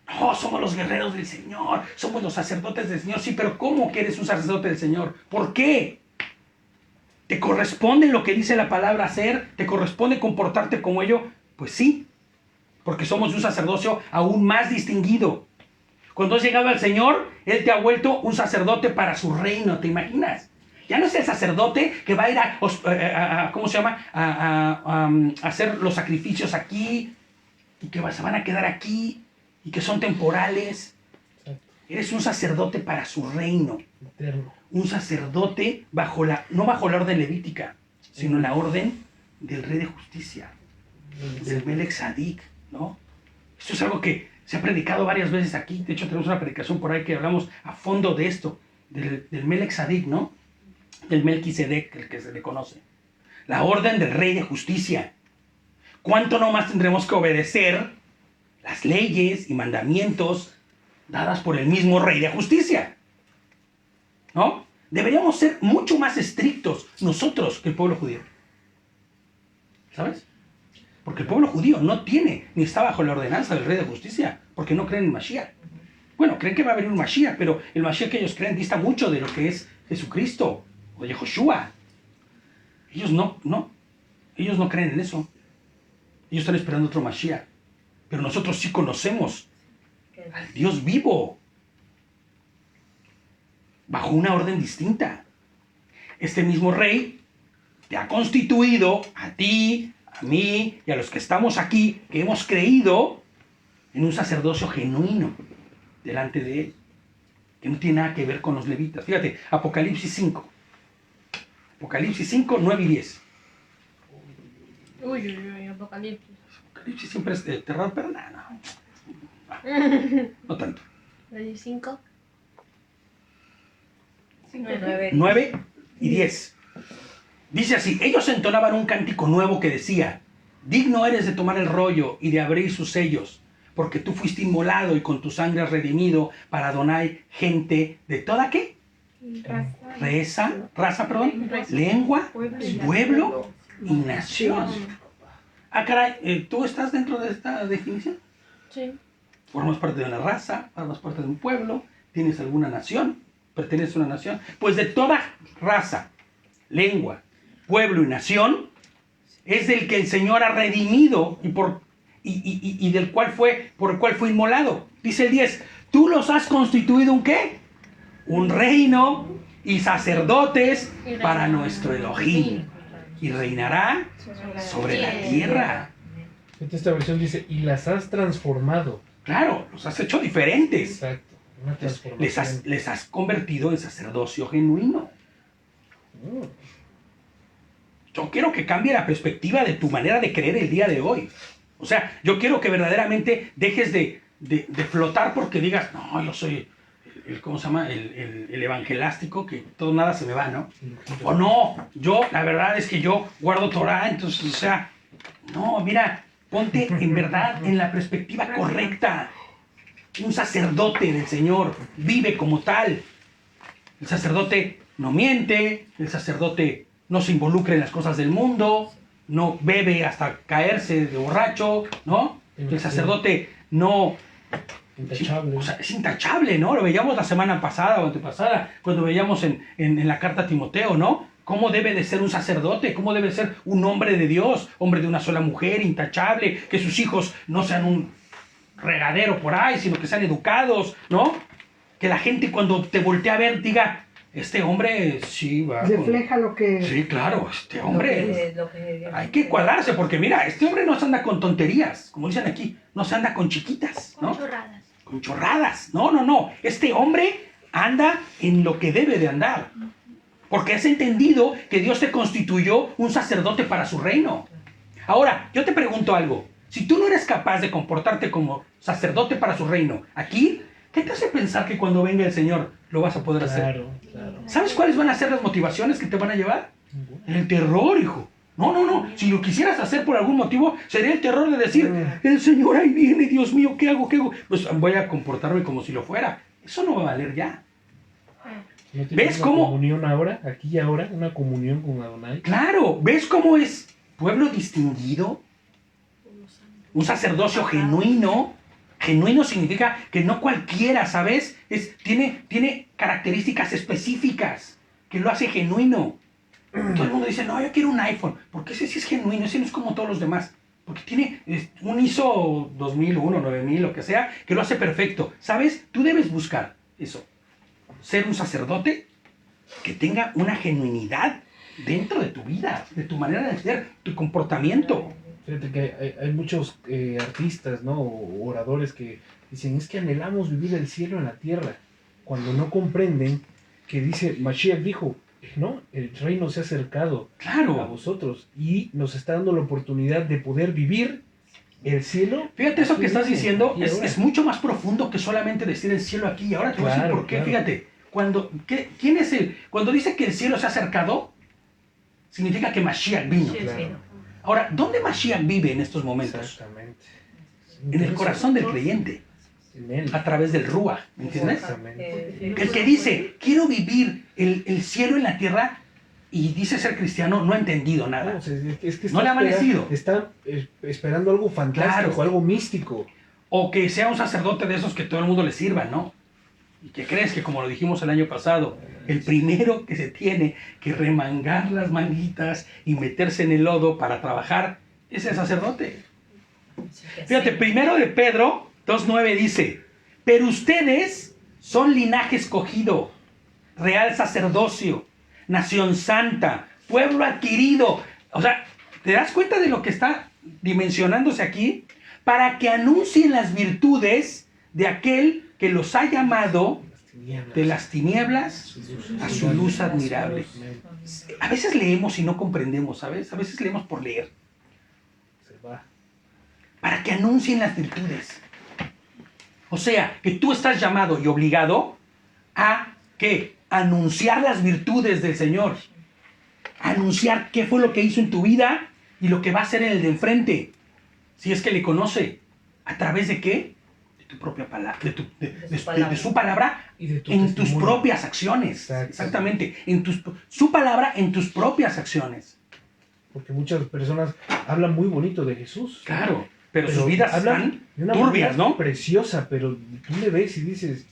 No, somos los guerreros del Señor, somos los sacerdotes del Señor. Sí, pero ¿cómo que eres un sacerdote del Señor? ¿Por qué? ¿Te corresponde lo que dice la palabra hacer? ¿Te corresponde comportarte como ello? Pues sí, porque somos un sacerdocio aún más distinguido. Cuando has llegado al Señor, Él te ha vuelto un sacerdote para su reino, ¿te imaginas? Ya no es el sacerdote que va a ir ¿cómo se llama? A hacer los sacrificios aquí y que se van a quedar aquí y que son temporales. Eres un sacerdote para su reino. Eterno. Un sacerdote no bajo la orden levítica, sino la orden del Rey de Justicia, del Melech Tzadik, ¿no? Esto es algo que se ha predicado varias veces aquí. De hecho, tenemos una predicación por ahí que hablamos a fondo de esto, del Melech Tzadik, ¿no? Del Melquisedec, el que se le conoce. La orden del Rey de Justicia. ¿Cuánto no más tendremos que obedecer las leyes y mandamientos dadas por el mismo Rey de Justicia? ¿No? Deberíamos ser mucho más estrictos nosotros que el pueblo judío. ¿Sabes? Porque el pueblo judío no tiene, ni está bajo la ordenanza del Rey de Justicia, porque no creen en Mashiach. Bueno, creen que va a venir un Mashiach, pero el Mashiach que ellos creen dista mucho de lo que es Jesucristo o Yehoshua. Ellos no creen en eso. Ellos están esperando otro Mashiach. Pero nosotros sí conocemos al Dios vivo, bajo una orden distinta. Este mismo Rey te ha constituido a ti, a mí y a los que estamos aquí, que hemos creído en un sacerdocio genuino delante de Él, que no tiene nada que ver con los levitas. Fíjate, Apocalipsis 5. Apocalipsis 5, 9 y 10. Uy, Apocalipsis. Apocalipsis siempre es de terror, pero nada, no tanto. 5. 9 y 10. Dice así: ellos entonaban un cántico nuevo que decía: digno eres de tomar el rollo y de abrir sus sellos, porque tú fuiste inmolado y con tu sangre has redimido para Adonai gente de toda ¿qué? Raza, lengua, pueblo y nación. Ah, caray, ¿tú estás dentro de esta definición? Sí. Formas parte de una raza, formas parte de un pueblo, tienes alguna nación, perteneces a una nación. Pues de toda raza, lengua, pueblo y nación, es del que el Señor ha redimido y del cual por el cual fue inmolado. Dice el 10, tú los has constituido ¿un qué? Un reino y sacerdotes para nuestro Elohim. Y reinará sobre la tierra. Esta versión dice, y las has transformado. Claro, los has hecho diferentes. Exacto, una transformación. Les has convertido en sacerdocio genuino. Yo quiero que cambie la perspectiva de tu manera de creer el día de hoy. O sea, yo quiero que verdaderamente dejes de flotar porque digas, no, yo soy ¿cómo se llama? El evangelástico, que todo nada se me va, ¿no? O no, yo, la verdad es que yo guardo Torah, entonces, o sea, no, mira, ponte en verdad en la perspectiva correcta. Un sacerdote del Señor vive como tal. El sacerdote no miente, el sacerdote no se involucra en las cosas del mundo, no bebe hasta caerse de borracho, ¿no? El sacerdote no... Intachable. O sea, es intachable, ¿no? Lo veíamos la semana pasada o antepasada, cuando veíamos en la carta a Timoteo, ¿no? ¿Cómo debe de ser un sacerdote? ¿Cómo debe ser un hombre de Dios? Hombre de una sola mujer, intachable, que sus hijos no sean un regadero por ahí, sino que sean educados, ¿no? Que la gente cuando te voltea a ver diga, este hombre sí va... Refleja lo que... Sí, claro, este hombre... Hay que cuadrarse, porque mira, este hombre no se anda con tonterías, como dicen aquí, no se anda con chiquitas, ¿no? Con chorradas. Con chorradas. No. Este hombre anda en lo que debe de andar. Porque has entendido que Dios te constituyó un sacerdote para su reino. Ahora, yo te pregunto algo. Si tú no eres capaz de comportarte como sacerdote para su reino, aquí, ¿qué te hace pensar que cuando venga el Señor lo vas a poder hacer? Claro. ¿Sabes cuáles van a ser las motivaciones que te van a llevar? El terror, hijo. No. Si lo quisieras hacer por algún motivo, sería el terror de decir, el Señor ahí viene, Dios mío, ¿qué hago? Pues voy a comportarme como si lo fuera. Eso no va a valer ya. ¿No ¿Ves una cómo? Comunión ahora, aquí y ahora, una comunión con Adonai. Claro, ¿ves cómo es pueblo distinguido? Un sacerdocio genuino. Genuino significa que no cualquiera, ¿sabes? Tiene características específicas que lo hace genuino. Todo el mundo dice, no, yo quiero un iPhone. Porque ese sí es genuino, ese no es como todos los demás. Porque tiene un ISO 2001, 9000, lo que sea, que lo hace perfecto. ¿Sabes? Tú debes buscar eso. Ser un sacerdote que tenga una genuinidad dentro de tu vida, de tu manera de ser, tu comportamiento. Fíjate que hay muchos artistas, ¿no? O oradores que dicen, es que anhelamos vivir el cielo en la tierra. Cuando no comprenden que dice, Mashiach dijo, ¿no? El reino se ha acercado a vosotros y nos está dando la oportunidad de poder vivir el cielo. Fíjate, eso que estás diciendo es mucho más profundo que solamente decir el cielo aquí y ahora. Te voy a decir por qué. Fíjate, cuando dice que el cielo se ha acercado, significa que Mashiach vino. Ahora, ¿dónde Mashiach vive en estos momentos? Exactamente. En el corazón del creyente. A través del Ruach, ¿me entiendes? Exactamente. El que dice, quiero vivir el cielo en la tierra y dice ser cristiano, no ha entendido nada. No le ha amanecido. Está esperando algo fantástico, algo místico. O que sea un sacerdote de esos que todo el mundo le sirva, ¿no? Y que crees que, como lo dijimos el año pasado, el primero que se tiene que remangar las manguitas y meterse en el lodo para trabajar es el sacerdote. Fíjate, primero de Pedro 2:9 dice, pero ustedes son linaje escogido, real sacerdocio, nación santa, pueblo adquirido. O sea, ¿Te das cuenta de lo que está dimensionándose aquí? Para que anuncien las virtudes de aquel que los ha llamado de las tinieblas a su luz admirable. A veces leemos y no comprendemos, ¿sabes? A veces leemos por leer. Se va. Para que anuncien las virtudes. O sea, que tú estás llamado y obligado a, ¿qué? Anunciar las virtudes del Señor. Anunciar qué fue lo que hizo en tu vida y lo que va a hacer en el de enfrente. Si es que le conoce. ¿A través de qué? De tu propia palabra. De su palabra Y de tu en tus testimonio. propias acciones. Exacto. Exactamente. Su palabra en tus propias acciones. Porque muchas personas hablan muy bonito de Jesús. Claro. Pero sus vidas hablan están de una turbias, manera ¿no? preciosa, pero tú le ves y dices,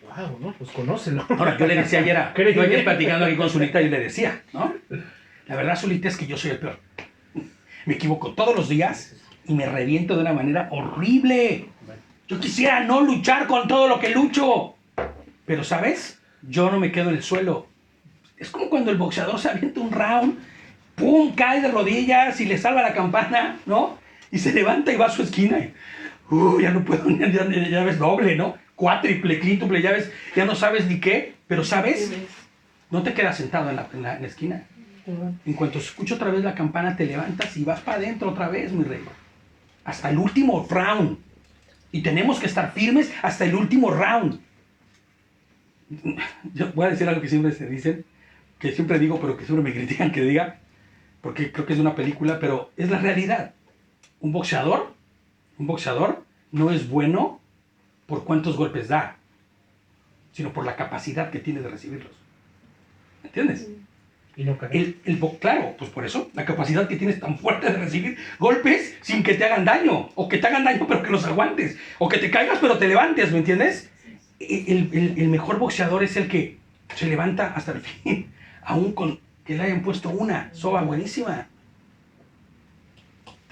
wow, ¿no? Pues conócelo. Ahora, yo le decía ayer, Créeme. yo ayer platicando aquí con Zulita, yo le decía, ¿no? La verdad, Zulita, es que yo soy el peor. Me equivoco todos los días y me reviento de una manera horrible. Yo quisiera no luchar con todo lo que lucho. Pero, ¿sabes? Yo no me quedo en el suelo. Es como cuando el boxeador se avienta un round, ¡pum! Cae de rodillas y le salva la campana, ¿no? Y se levanta y va a su esquina y, ya no puedo, ya ves doble, ¿no? Cuádruple, quíntuple, ya ves, ya no sabes ni qué, pero ¿sabes? No te quedas sentado en la esquina. En cuanto escucho otra vez la campana, te levantas y vas para adentro otra vez, mi rey. Hasta el último round. Y tenemos que estar firmes hasta el último round. Yo voy a decir algo que siempre se dicen, que siempre digo, pero que siempre me critican que diga, porque creo que es de una película, pero es la realidad. Un boxeador no es bueno por cuántos golpes da, sino por la capacidad que tiene de recibirlos. ¿Entiendes? Y no cae. Claro, pues por eso, la capacidad que tienes tan fuerte de recibir golpes sin que te hagan daño, o que te hagan daño pero que los aguantes, o que te caigas pero te levantes, ¿me entiendes? El mejor boxeador es el que se levanta hasta el fin, aún con que le hayan puesto una soga buenísima.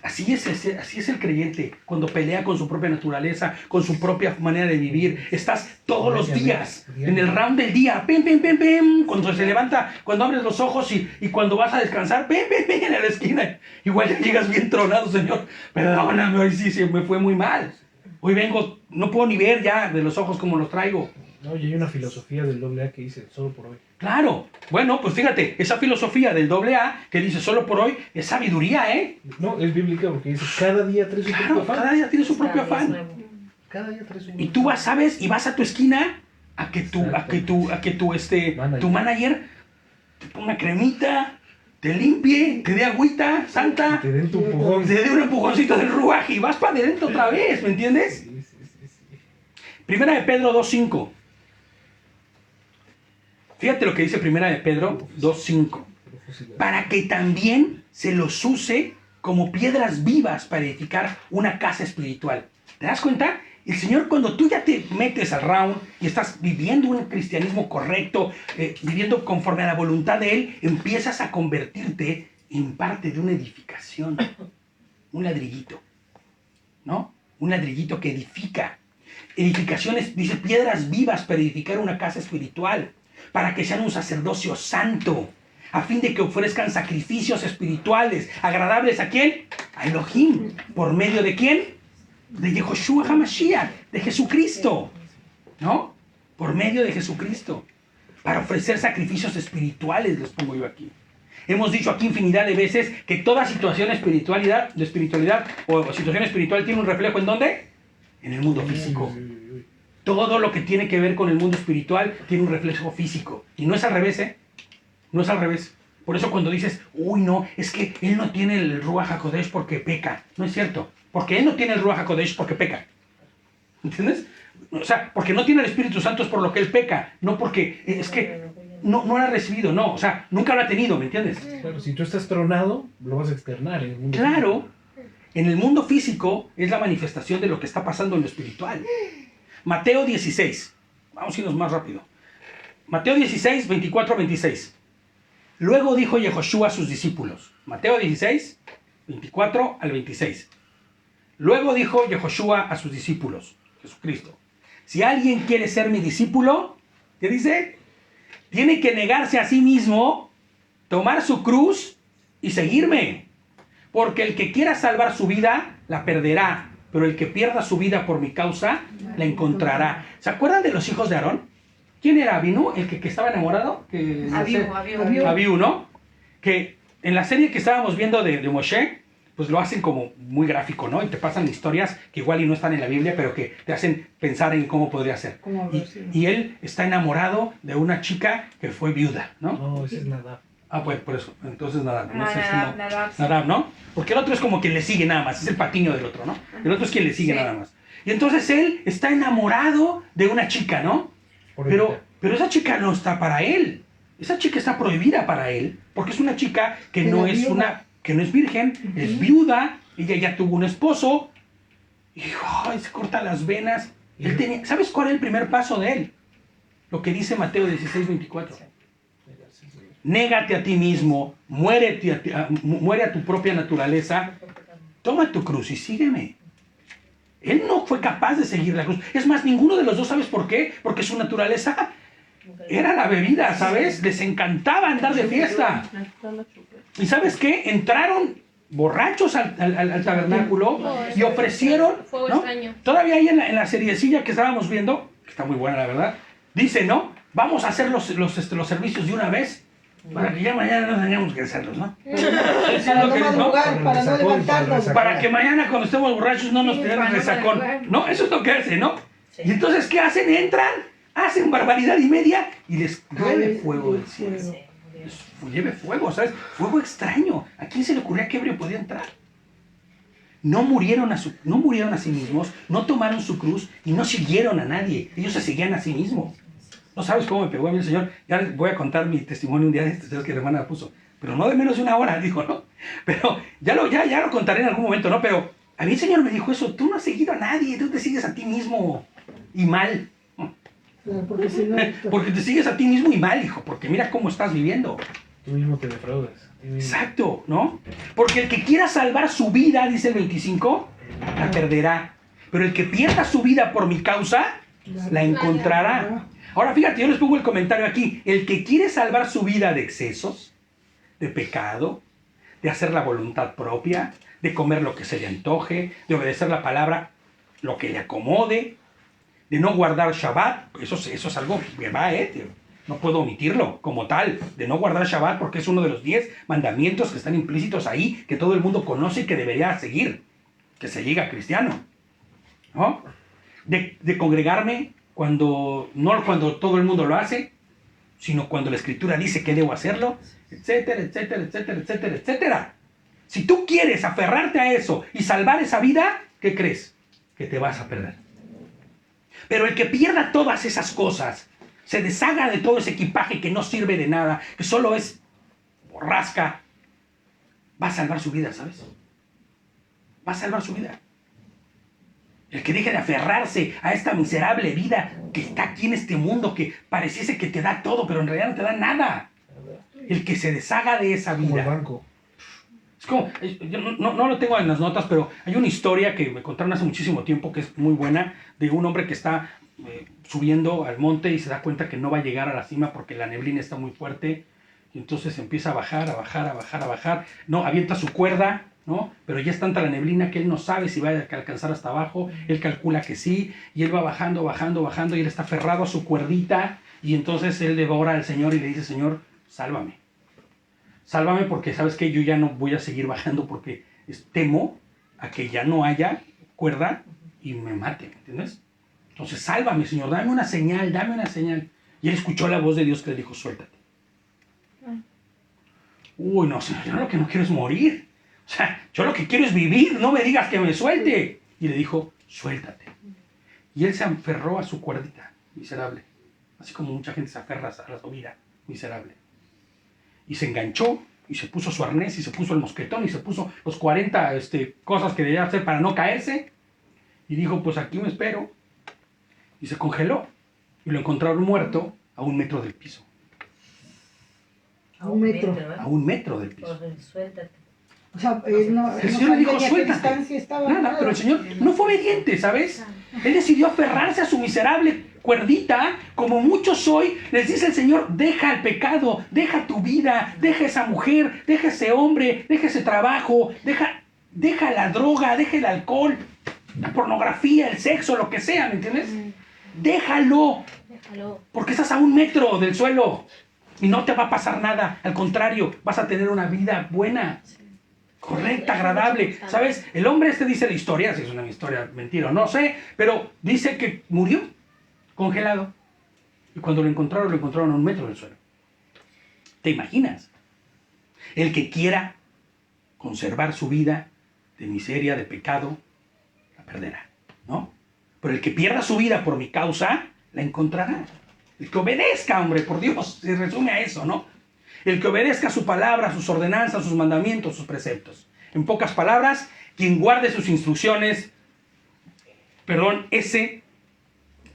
Así es el creyente, cuando pelea con su propia naturaleza, con su propia manera de vivir. Estás todos los días, en el round del día, pim, pim, pim, pim, cuando se levanta, cuando abres los ojos y cuando vas a descansar, pim, pim, pim, en la esquina. Igual ya llegas bien tronado, Señor. Perdóname, hoy sí me fue muy mal. Hoy vengo, no puedo ni ver ya de los ojos como los traigo. No, y hay una filosofía del AA que dice, solo por hoy. Claro, bueno, pues fíjate, esa filosofía del AA que dice solo por hoy es sabiduría, ¿eh? No, es bíblica porque dice, cada día trae su Claro, propio afán. cada día tiene su propio afán. Cada día trae su Y tú vas, ¿sabes? Y vas a tu esquina a que tu manager te ponga cremita, te limpie, te dé agüita santa, Te den tu empujón. te dé un empujoncito del ruaje y vas para adentro otra vez, ¿me entiendes? Sí. Primera de Pedro 2.5. Fíjate lo que dice Primera de Pedro 2.5. Para que también se los use como piedras vivas para edificar una casa espiritual. ¿Te das cuenta? El Señor, cuando tú ya te metes al round y estás viviendo un cristianismo correcto, viviendo conforme a la voluntad de Él, empiezas a convertirte en parte de una edificación. Un ladrillito, ¿no? Un ladrillito que edifica. Edificaciones, dice, piedras vivas para edificar una casa espiritual, para que sean un sacerdocio santo, a fin de que ofrezcan sacrificios espirituales, agradables ¿a quién? A Elohim. ¿Por medio de quién? De Yehoshua HaMashiach, de Jesucristo, ¿no? Por medio de Jesucristo, para ofrecer sacrificios espirituales, les pongo yo aquí. Hemos dicho aquí infinidad de veces que toda situación de espiritualidad o situación espiritual tiene un reflejo ¿en dónde? En el mundo físico. Todo lo que tiene que ver con el mundo espiritual tiene un reflejo físico. Y no es al revés, ¿eh? No es al revés. Por eso cuando dices, uy, no, es que él no tiene el Ruach HaKodesh porque peca. No es cierto. Porque él no tiene el Ruach HaKodesh porque peca. ¿Entiendes? O sea, porque no tiene el Espíritu Santo es por lo que él peca. No porque, es que no lo ha recibido, no. O sea, nunca lo ha tenido, ¿me entiendes? Claro, si tú estás tronado, lo vas a externar en el mundo. Claro. En el mundo físico es la manifestación de lo que está pasando en lo espiritual. Mateo 16. Vamos a irnos más rápido. Mateo 16, 24, 26. Luego dijo Yehoshua a sus discípulos. Mateo 16, 24 al 26. Luego dijo Yehoshua a sus discípulos, Jesucristo. Si alguien quiere ser mi discípulo, ¿qué dice? Tiene que negarse a sí mismo, tomar su cruz y seguirme. Porque el que quiera salvar su vida, la perderá. Pero el que pierda su vida por mi causa, la encontrará. ¿Se acuerdan de los hijos de Aarón? ¿Quién era Abinú? El que estaba enamorado. Abiú, ¿no? Que en la serie que estábamos viendo de Moshe, pues lo hacen como muy gráfico, ¿no? Y te pasan historias que igual y no están en la Biblia, pero que te hacen pensar en cómo podría ser. Y él está enamorado de una chica que fue viuda, ¿no? No, ese es Nadab. Ah, pues por eso. Entonces Nadab. No Ah, sé si Nadab, sí. Nadab, ¿no? Porque el otro es como quien le sigue nada más. Es el patiño del otro, ¿no? El otro es quien le sigue Sí. nada más. Y entonces él está enamorado de una chica, ¿no? Pero esa chica no está para él. Esa chica está prohibida para él. Porque es una chica que no es que no es virgen, es viuda. Ella ya tuvo un esposo. Y ay, se corta las venas. Él tenía, ¿sabes cuál es el primer paso de él? Lo que dice Mateo 16:24. Négate a ti mismo, muere a tu propia naturaleza, toma tu cruz y sígueme. Él no fue capaz de seguir la cruz. Es más, ninguno de los dos, ¿sabes por qué? Porque su naturaleza era la bebida, ¿sabes? Les encantaba andar de fiesta. ¿Y sabes qué? Entraron borrachos al tabernáculo y ofrecieron, Fuego ¿no? extraño. Todavía ahí en la seriecilla que estábamos viendo, que está muy buena la verdad, dice, ¿no? Vamos a hacer los servicios de una vez para que ya mañana no tengamos que hacerlos, ¿no? Para no madrugar, para no levantarnos. Para que mañana cuando estemos borrachos no nos Sí, tengamos para no resacón. madrugar. ¿No? Eso es lo que hace, ¿no? Y entonces, ¿qué hacen? Entran, hacen barbaridad y media y les llueve fuego del cielo. Lleve fuego, ¿sabes? Fuego extraño. ¿A quién se le ocurría que ebrio podía entrar? No murieron a sí mismos, no tomaron su cruz y no siguieron a nadie. Ellos se seguían a sí mismos. No sabes cómo me pegó a mí el Señor. Ya les voy a contar mi testimonio un día de estos que la hermana puso. Pero no de menos de una hora, dijo, ¿no? Pero ya lo contaré en algún momento, ¿no? Pero a mí el Señor me dijo eso. Tú no has seguido a nadie, tú te sigues a ti mismo. Y mal. Claro, porque si no, Porque te sigues a ti mismo y mal, hijo. Porque mira cómo estás viviendo. Tú mismo te defraudas. Tú mismo. Exacto, ¿no? Porque el que quiera salvar su vida, dice el 25, la perderá. Pero el que pierda su vida por mi causa, la encontrará. Ahora fíjate, yo les pongo el comentario aquí. El que quiere salvar su vida de excesos, de pecado, de hacer la voluntad propia, de comer lo que se le antoje, de obedecer la palabra, lo que le acomode, de no guardar Shabbat, eso es algo que va, no puedo omitirlo como tal, de no guardar Shabbat porque es uno de los 10 mandamientos que están implícitos ahí, que todo el mundo conoce y que debería seguir, que se diga cristiano, ¿no? De congregarme no cuando todo el mundo lo hace, sino cuando la Escritura dice que debo hacerlo, etcétera, etcétera, etcétera, etcétera, etcétera. Si tú quieres aferrarte a eso y salvar esa vida, ¿qué crees? Que te vas a perder. Pero el que pierda todas esas cosas, se deshaga de todo ese equipaje que no sirve de nada, que solo es borrasca, va a salvar su vida, ¿sabes? Va a salvar su vida. El que deje de aferrarse a esta miserable vida que está aquí en este mundo, que pareciese que te da todo, pero en realidad no te da nada. El que se deshaga de esa Como el vida. banco. Es como, yo no lo tengo en las notas, pero hay una historia que me contaron hace muchísimo tiempo que es muy buena, de un hombre que está subiendo al monte y se da cuenta que no va a llegar a la cima porque la neblina está muy fuerte, y entonces empieza a bajar, a bajar, a bajar, a bajar, no, avienta su cuerda, ¿no? Pero ya es tanta la neblina que él no sabe si va a alcanzar hasta abajo, él calcula que sí, y él va bajando, bajando, bajando, y él está aferrado a su cuerdita, y entonces él le ora al Señor y le dice, Señor, sálvame. Sálvame porque, ¿sabes qué? Yo ya no voy a seguir bajando porque temo a que ya no haya cuerda y me mate, ¿entiendes? Entonces, sálvame, Señor, dame una señal, dame una señal. Y él escuchó la voz de Dios que le dijo, suéltate. Uy, no, Señor, yo lo que no quiero es morir. O sea, yo lo que quiero es vivir, no me digas que me suelte. Y le dijo, suéltate. Y él se aferró a su cuerdita, miserable. Así como mucha gente se aferra a la vida, miserable. Y se enganchó, y se puso su arnés, y se puso el mosquetón, y se puso los 40 cosas que debía hacer para no caerse. Y dijo, pues aquí me espero. Y se congeló. Y lo encontraron muerto a 1 metro del piso. A 1 metro. A 1 metro del piso. Suéltate. O sea, él no, El no Señor le dijo, sabía ni a qué suéltate. distancia estaba. Nada, pero el Señor no fue obediente, ¿sabes? Él decidió aferrarse a su miserable cuerdita, como muchos hoy, les dice el Señor, deja el pecado, deja tu vida, deja esa mujer, deja ese hombre, deja ese trabajo, deja la droga, deja el alcohol, la pornografía, el sexo, lo que sea, ¿me entiendes? Déjalo, porque estás a 1 metro del suelo y no te va a pasar nada. Al contrario, vas a tener una vida buena, correcta, agradable. ¿Sabes? El hombre dice la historia, si es una historia mentira o no sé, pero dice que murió congelado. Y cuando lo encontraron a 1 metro del suelo. ¿Te imaginas? El que quiera conservar su vida de miseria, de pecado, la perderá, ¿no? Pero el que pierda su vida por mi causa, la encontrará. El que obedezca, hombre, por Dios, se resume a eso, ¿no? El que obedezca su palabra, sus ordenanzas, sus mandamientos, sus preceptos. En pocas palabras, quien guarde sus instrucciones, ese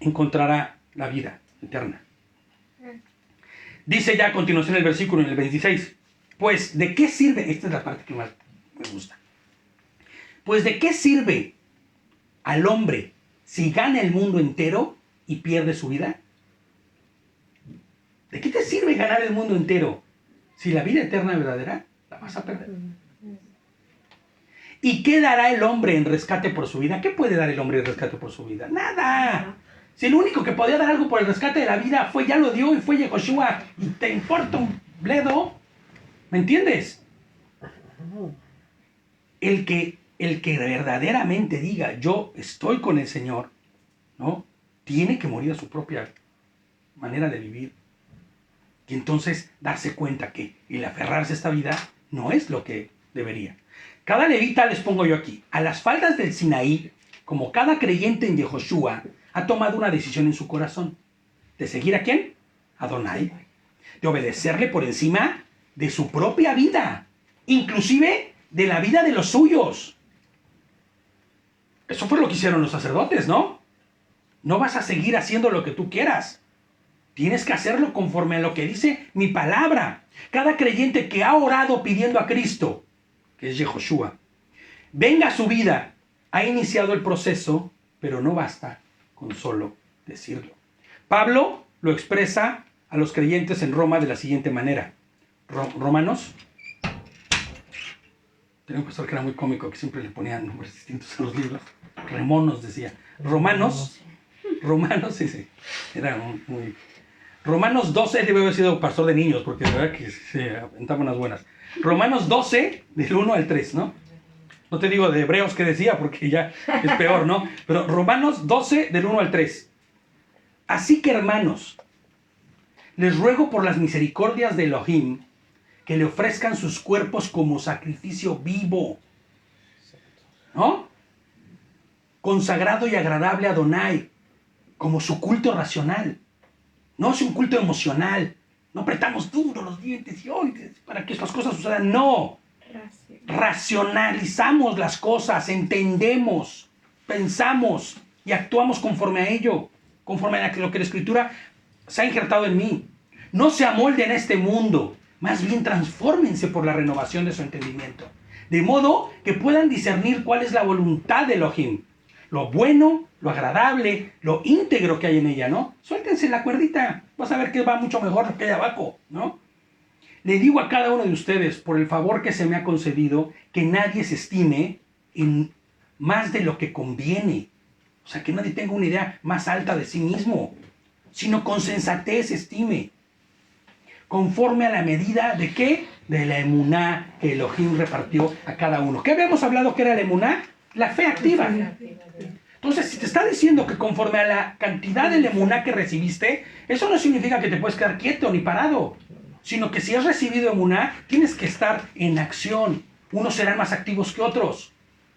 encontrará la vida eterna. Dice ya a continuación el versículo en el 26. Pues, ¿de qué sirve? Esta es la parte que más me gusta. Pues, ¿de qué sirve al hombre si gana el mundo entero y pierde su vida? ¿De qué te sirve ganar el mundo entero si la vida eterna verdadera la vas a perder? ¿Y qué dará el hombre en rescate por su vida? ¿Qué puede dar el hombre en rescate por su vida? ¡Nada! Si el único que podía dar algo por el rescate de la vida ya lo dio y fue Yehoshua, y te importa un bledo, ¿me entiendes? El que verdaderamente diga, yo estoy con el Señor, ¿no? Tiene que morir a su propia manera de vivir. Y entonces darse cuenta que el aferrarse a esta vida no es lo que debería. Cada levita, les pongo yo aquí, a las faldas del Sinaí, como cada creyente en Yehoshua, ha tomado una decisión en su corazón. ¿De seguir a quién? A Adonai. De obedecerle por encima de su propia vida, inclusive de la vida de los suyos. Eso fue lo que hicieron los sacerdotes, ¿no? No vas a seguir haciendo lo que tú quieras. Tienes que hacerlo conforme a lo que dice mi palabra. Cada creyente que ha orado pidiendo a Cristo, que es Yehoshua, venga a su vida, ha iniciado el proceso, pero no basta con solo decirlo. Pablo lo expresa a los creyentes en Roma de la siguiente manera. Romanos. Tenía un pastor que era muy cómico, que siempre le ponían nombres distintos a los libros. Remonos decía. Romanos, sí. Era muy... Romanos 12, debe haber sido pastor de niños, porque de verdad que se aventaban unas buenas. Romanos 12, del 1 al 3, ¿no? No te digo de Hebreos que decía, porque ya es peor, ¿no? Pero Romanos 12, del 1 al 3. Así que, hermanos, les ruego por las misericordias de Elohim, que le ofrezcan sus cuerpos como sacrificio vivo, ¿no? Consagrado y agradable a Adonai, como su culto racional. No es un culto emocional. No apretamos duro los dientes y para que estas cosas sucedan. No. Racionalizamos las cosas, entendemos, pensamos y actuamos conforme a ello, conforme a lo que la Escritura se ha injertado en mí. No se amolden a este mundo, más bien transfórmense por la renovación de su entendimiento, de modo que puedan discernir cuál es la voluntad de Elohim, lo bueno, lo agradable, lo íntegro que hay en ella, ¿no? Suéltense la cuerdita, vas a ver que va mucho mejor lo que hay abajo, ¿no? Le digo a cada uno de ustedes, por el favor que se me ha concedido, que nadie se estime en más de lo que conviene. O sea, que nadie tenga una idea más alta de sí mismo, sino con sensatez estime, conforme a la medida de ¿qué? De la emuná que Elohim repartió a cada uno. ¿Qué habíamos hablado que era la emuná? La fe activa. Entonces, si te está diciendo que conforme a la cantidad de la emuná que recibiste, eso no significa que te puedes quedar quieto ni parado, sino que si has recibido emuná, tienes que estar en acción. Unos serán más activos que otros.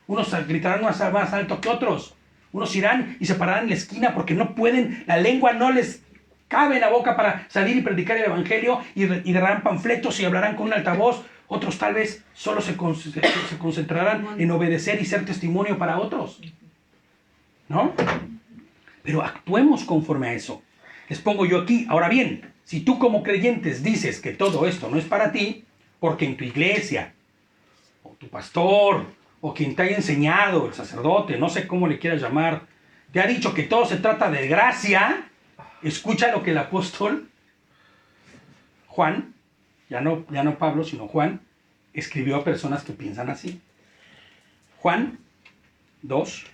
Unos gritarán más alto que otros. Unos irán y se pararán en la esquina porque no pueden, la lengua no les cabe en la boca para salir y predicar el evangelio y darán panfletos y hablarán con un altavoz. Otros tal vez solo se concentrarán en obedecer y ser testimonio para otros, ¿no? Pero actuemos conforme a eso. Les pongo yo aquí. Ahora bien, si tú como creyentes dices que todo esto no es para ti, porque en tu iglesia, o tu pastor, o quien te haya enseñado, el sacerdote, no sé cómo le quieras llamar, te ha dicho que todo se trata de gracia, Escucha lo que el apóstol Juan, ya no Pablo, sino Juan, escribió a personas que piensan así. Juan 2,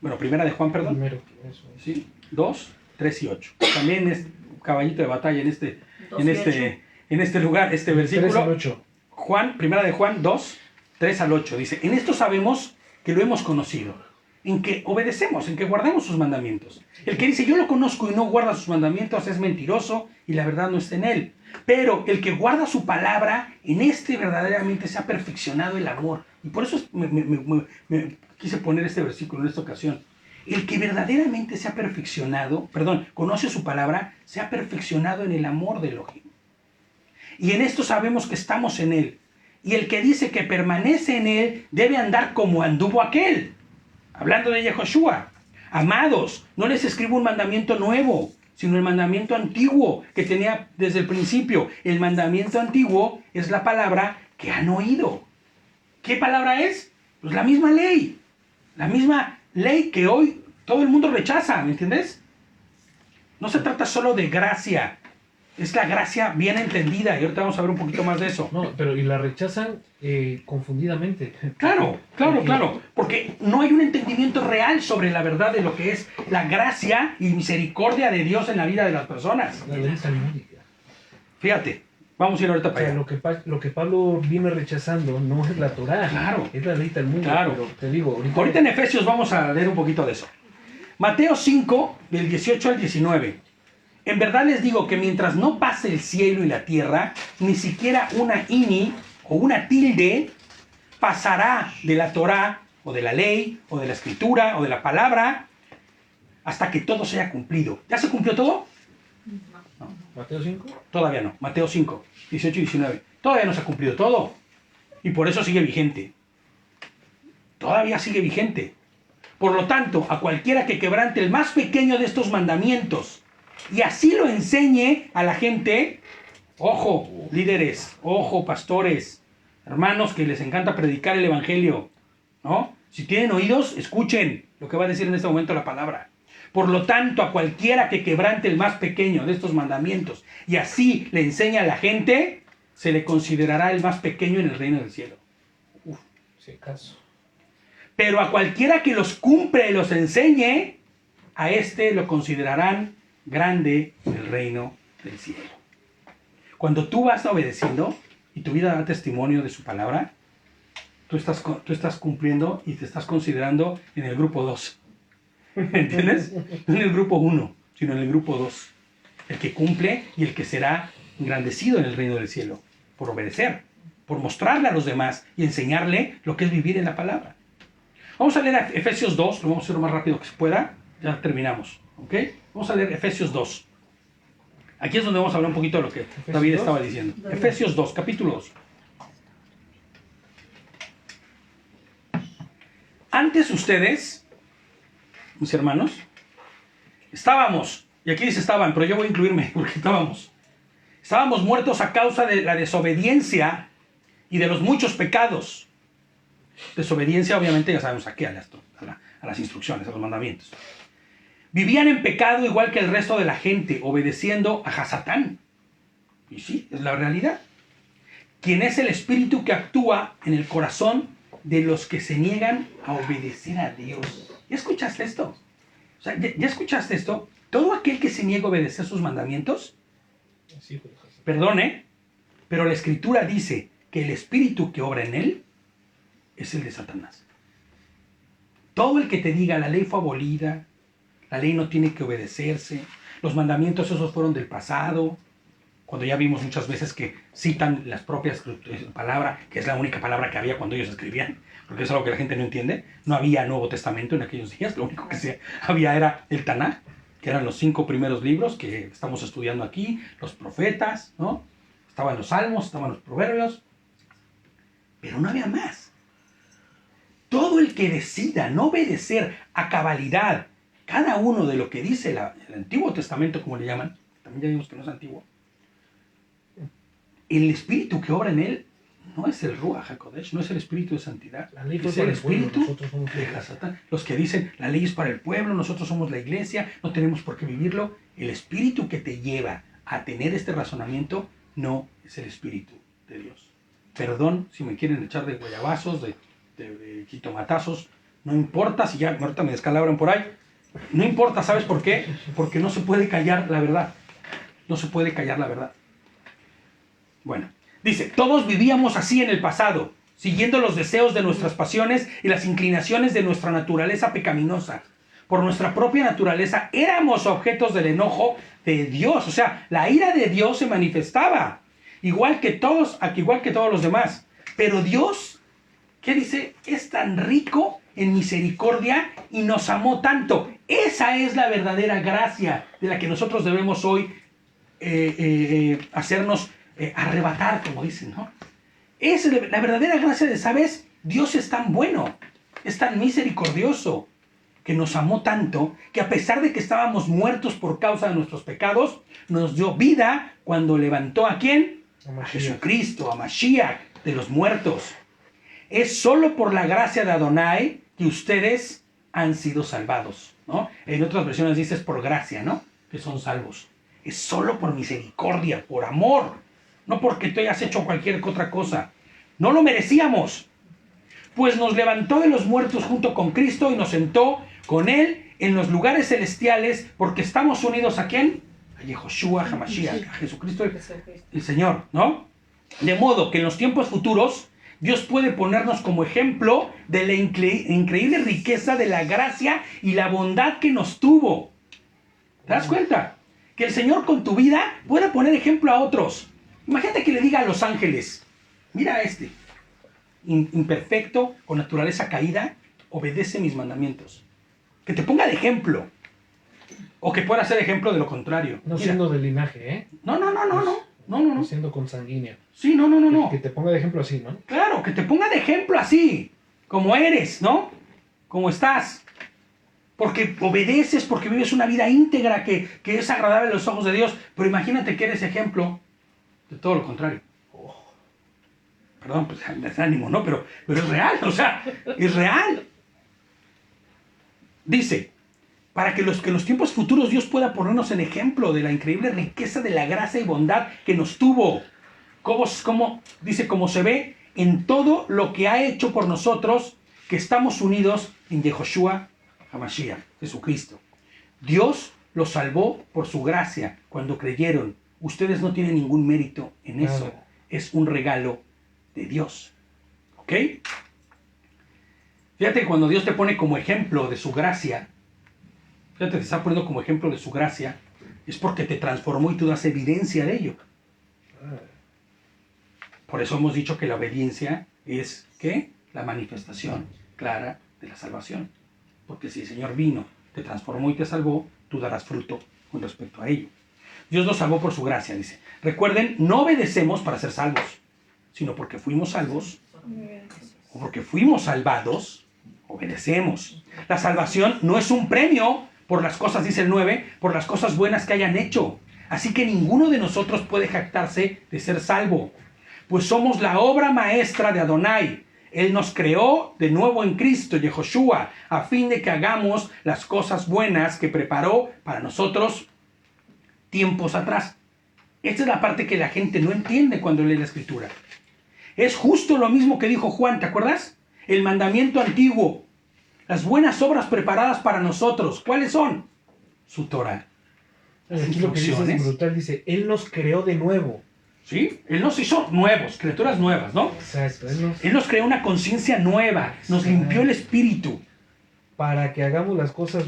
bueno, primera de Juan, perdón. Primero, eso. ¿Sí? 2, 3 y 8. También es caballito de batalla en este lugar, este 3 al versículo. 8. Juan, primera de Juan 2, 3 al 8. Dice, en esto sabemos que lo hemos conocido, en que obedecemos, en que guardamos sus mandamientos. El que dice, yo lo conozco y no guarda sus mandamientos es mentiroso y la verdad no está en él. Pero el que guarda su palabra, en este verdaderamente se ha perfeccionado el amor. Y por eso me quise poner este versículo en esta ocasión. El que verdaderamente se ha perfeccionado, conoce su palabra, se ha perfeccionado en el amor de Elohim. Y en esto sabemos que estamos en él. Y el que dice que permanece en él debe andar como anduvo aquel. Hablando de Yehoshua. Amados, no les escribo un mandamiento nuevo, sino el mandamiento antiguo que tenía desde el principio. El mandamiento antiguo es la palabra que han oído. ¿Qué palabra es? Pues la misma ley. La misma ley que hoy todo el mundo rechaza, ¿me entiendes? No se trata solo de gracia. Es la gracia bien entendida. Y ahorita vamos a ver un poquito más de eso. No, pero y la rechazan confundidamente. Claro. Porque no hay un entendimiento real sobre la verdad de lo que es la gracia y misericordia de Dios en la vida de las personas. La ley talmúdica. Fíjate, vamos a ir ahorita O para sea, allá. lo que Pablo viene rechazando no es la Torá, Claro. es la ley talmúdica. Claro. Pero te digo, Ahorita en Efesios vamos a leer un poquito de eso. Mateo 5, del 18 al 19. En verdad les digo que mientras no pase el cielo y la tierra, ni siquiera una ini o una tilde pasará de la Torá o de la ley o de la escritura o de la palabra hasta que todo se haya cumplido. ¿Ya se cumplió todo? Mateo 5. Todavía no. Mateo 5, 18 y 19. Todavía no se ha cumplido todo. Y por eso sigue vigente. Todavía sigue vigente. Por lo tanto, a cualquiera que quebrante el más pequeño de estos mandamientos y así lo enseñe a la gente, ojo, líderes, ojo, pastores, hermanos que les encanta predicar el evangelio, ¿no? Si tienen oídos, escuchen lo que va a decir en este momento la palabra. Por lo tanto, a cualquiera que quebrante el más pequeño de estos mandamientos y así le enseña a la gente, se le considerará el más pequeño en el reino del cielo. Si acaso. Pero a cualquiera que los cumple y los enseñe, a este lo considerarán grande en el reino del cielo. Cuando tú vas obedeciendo y tu vida da testimonio de su palabra, tú estás cumpliendo y te estás considerando en el grupo 2. ¿Entiendes? No en el grupo 1, sino en el grupo 2. El que cumple y el que será engrandecido en el reino del cielo. Por obedecer, por mostrarle a los demás y enseñarle lo que es vivir en la palabra. Vamos a leer Efesios 2, lo vamos a hacer lo más rápido que se pueda. Ya terminamos, ¿ok? Vamos a leer Efesios 2. Aquí es donde vamos a hablar un poquito de lo que David estaba diciendo. Efesios 2, capítulo 2. Antes ustedes, mis hermanos, estábamos, y aquí dice estaban, pero yo voy a incluirme porque estábamos muertos a causa de la desobediencia y de los muchos pecados. Desobediencia, obviamente, ya sabemos aquí a las instrucciones, a los mandamientos. Vivían en pecado igual que el resto de la gente, obedeciendo a Hasatán. Y sí, es la realidad. Quien es el espíritu que actúa en el corazón de los que se niegan a obedecer a Dios. ¿Ya escuchaste esto? O sea, ¿ya escuchaste esto? Todo aquel que se niega a obedecer sus mandamientos, perdone, pero la Escritura dice que el espíritu que obra en él es el de Satanás. Todo el que te diga la ley fue abolida, la ley no tiene que obedecerse, los mandamientos esos fueron del pasado, cuando ya vimos muchas veces que citan las propias palabras, que es la única palabra que había cuando ellos escribían, porque es algo que la gente no entiende. No había Nuevo Testamento en aquellos días, lo único que había era el Tanaj, que eran los 5 primeros libros que estamos estudiando aquí, los profetas, ¿no? Estaban los salmos, estaban los proverbios, pero no había más. Todo el que decida no obedecer a cabalidad cada uno de lo que dice el Antiguo Testamento, como le llaman, también ya vimos que no es antiguo, el espíritu que obra en él no es el Ruach HaKodesh, no es el Espíritu de Santidad. La ley fue Es para el el pueblo, Espíritu nosotros somos de Hasatán. Los que dicen, la ley es para el pueblo, nosotros somos la iglesia, no tenemos por qué vivirlo. El Espíritu que te lleva a tener este razonamiento no es el Espíritu de Dios. Perdón si me quieren echar de guayabazos, de jitomatazos, no importa si ya ahorita me descalabran por ahí. No importa, ¿sabes por qué? Porque no se puede callar la verdad. No se puede callar la verdad. Bueno, dice, todos vivíamos así en el pasado, siguiendo los deseos de nuestras pasiones y las inclinaciones de nuestra naturaleza pecaminosa. Por nuestra propia naturaleza éramos objetos del enojo de Dios. O sea, la ira de Dios se manifestaba, igual que todos los demás. Pero Dios, ¿qué dice? Es tan rico en misericordia y nos amó tanto. Esa es la verdadera gracia de la que nosotros debemos hoy hacernos arrebatar, como dicen, ¿no? Es la verdadera gracia de, ¿sabes? Dios es tan bueno, es tan misericordioso, que nos amó tanto, que a pesar de que estábamos muertos por causa de nuestros pecados, nos dio vida cuando levantó ¿a quién? A Jesucristo, a Mashiach, de los muertos. Es solo por la gracia de Adonai que ustedes han sido salvados, ¿no? En otras versiones dice es por gracia, ¿no? Que son salvos. Es solo por misericordia, por amor, no porque tú hayas hecho cualquier otra cosa. No lo merecíamos, pues nos levantó de los muertos junto con Cristo y nos sentó con Él en los lugares celestiales, porque estamos unidos ¿a quién? A Yehoshua HaMashiach, a Jesucristo el Señor, ¿no? De modo que en los tiempos futuros Dios puede ponernos como ejemplo de la increíble riqueza de la gracia y la bondad que nos tuvo. ¿Te das cuenta? Que el Señor con tu vida puede poner ejemplo a otros. Imagínate que le diga a los ángeles, mira a este, imperfecto, con naturaleza caída, obedece mis mandamientos. Que te ponga de ejemplo. O que pueda ser ejemplo de lo contrario. No Mira. siendo de linaje, ¿eh? No. No siendo consanguíneo. Sí, no. Que te ponga de ejemplo así, ¿no? Claro, que te ponga de ejemplo así, como eres, ¿no? Como estás. Porque obedeces, porque vives una vida íntegra que es agradable a los ojos de Dios. Pero imagínate que eres ejemplo de todo lo contrario. Perdón, pues desánimo, ¿no? Pero es real, o sea, es real. Dice, para que en los tiempos futuros Dios pueda ponernos en ejemplo de la increíble riqueza de la gracia y bondad que nos tuvo. Dice, como se ve en todo lo que ha hecho por nosotros, que estamos unidos en Yehoshua HaMashiach, Jesucristo. Dios los salvó por su gracia cuando creyeron. Ustedes no tienen ningún mérito en eso. Nada. Es un regalo de Dios. ¿Ok? Fíjate que cuando Dios te pone como ejemplo de su gracia, fíjate, te está poniendo como ejemplo de su gracia, es porque te transformó y tú das evidencia de ello. Por eso hemos dicho que la obediencia es, ¿qué? La manifestación clara de la salvación. Porque si el Señor vino, te transformó y te salvó, tú darás fruto con respecto a ello. Dios nos salvó por su gracia, dice. Recuerden, no obedecemos para ser salvos, sino porque fuimos salvos o porque fuimos salvados, obedecemos. La salvación no es un premio por las cosas, dice el 9, por las cosas buenas que hayan hecho. Así que ninguno de nosotros puede jactarse de ser salvo, pues somos la obra maestra de Adonai. Él nos creó de nuevo en Cristo, Yehoshua, a fin de que hagamos las cosas buenas que preparó para nosotros tiempos atrás. Esta es la parte que la gente no entiende cuando lee la Escritura. Es justo lo mismo que dijo Juan, ¿te acuerdas? El mandamiento antiguo, las buenas obras preparadas para nosotros. ¿Cuáles son? Su Torah. Aquí lo que dice es brutal, dice, Él nos creó de nuevo. ¿Sí? Él nos hizo nuevos, criaturas nuevas, ¿no? Exacto. Él nos creó una conciencia nueva, nos limpió el espíritu. Para que hagamos las cosas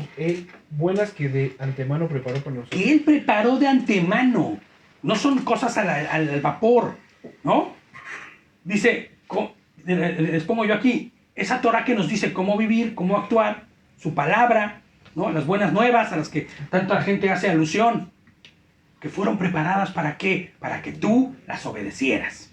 buenas que de antemano preparó para nosotros. Que Él preparó de antemano. No son cosas al vapor, ¿no? Dice, les pongo yo aquí, esa Torah que nos dice cómo vivir, cómo actuar, su palabra, ¿no? Las buenas nuevas a las que tanta gente hace alusión, que fueron preparadas ¿para qué? Para que tú las obedecieras.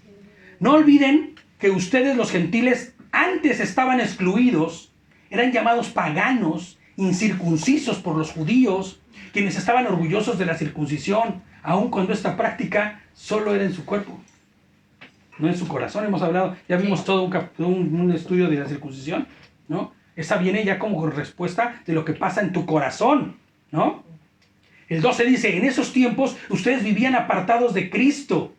No olviden que ustedes los gentiles antes estaban excluidos, eran llamados paganos, incircuncisos por los judíos, quienes estaban orgullosos de la circuncisión, aun cuando esta práctica solo era en su cuerpo. no en su corazón. Hemos hablado, ya vimos todo un estudio de la circuncisión, ¿no? Esa viene ya como respuesta de lo que pasa en tu corazón, ¿no? El 12 dice, en esos tiempos ustedes vivían apartados de Cristo,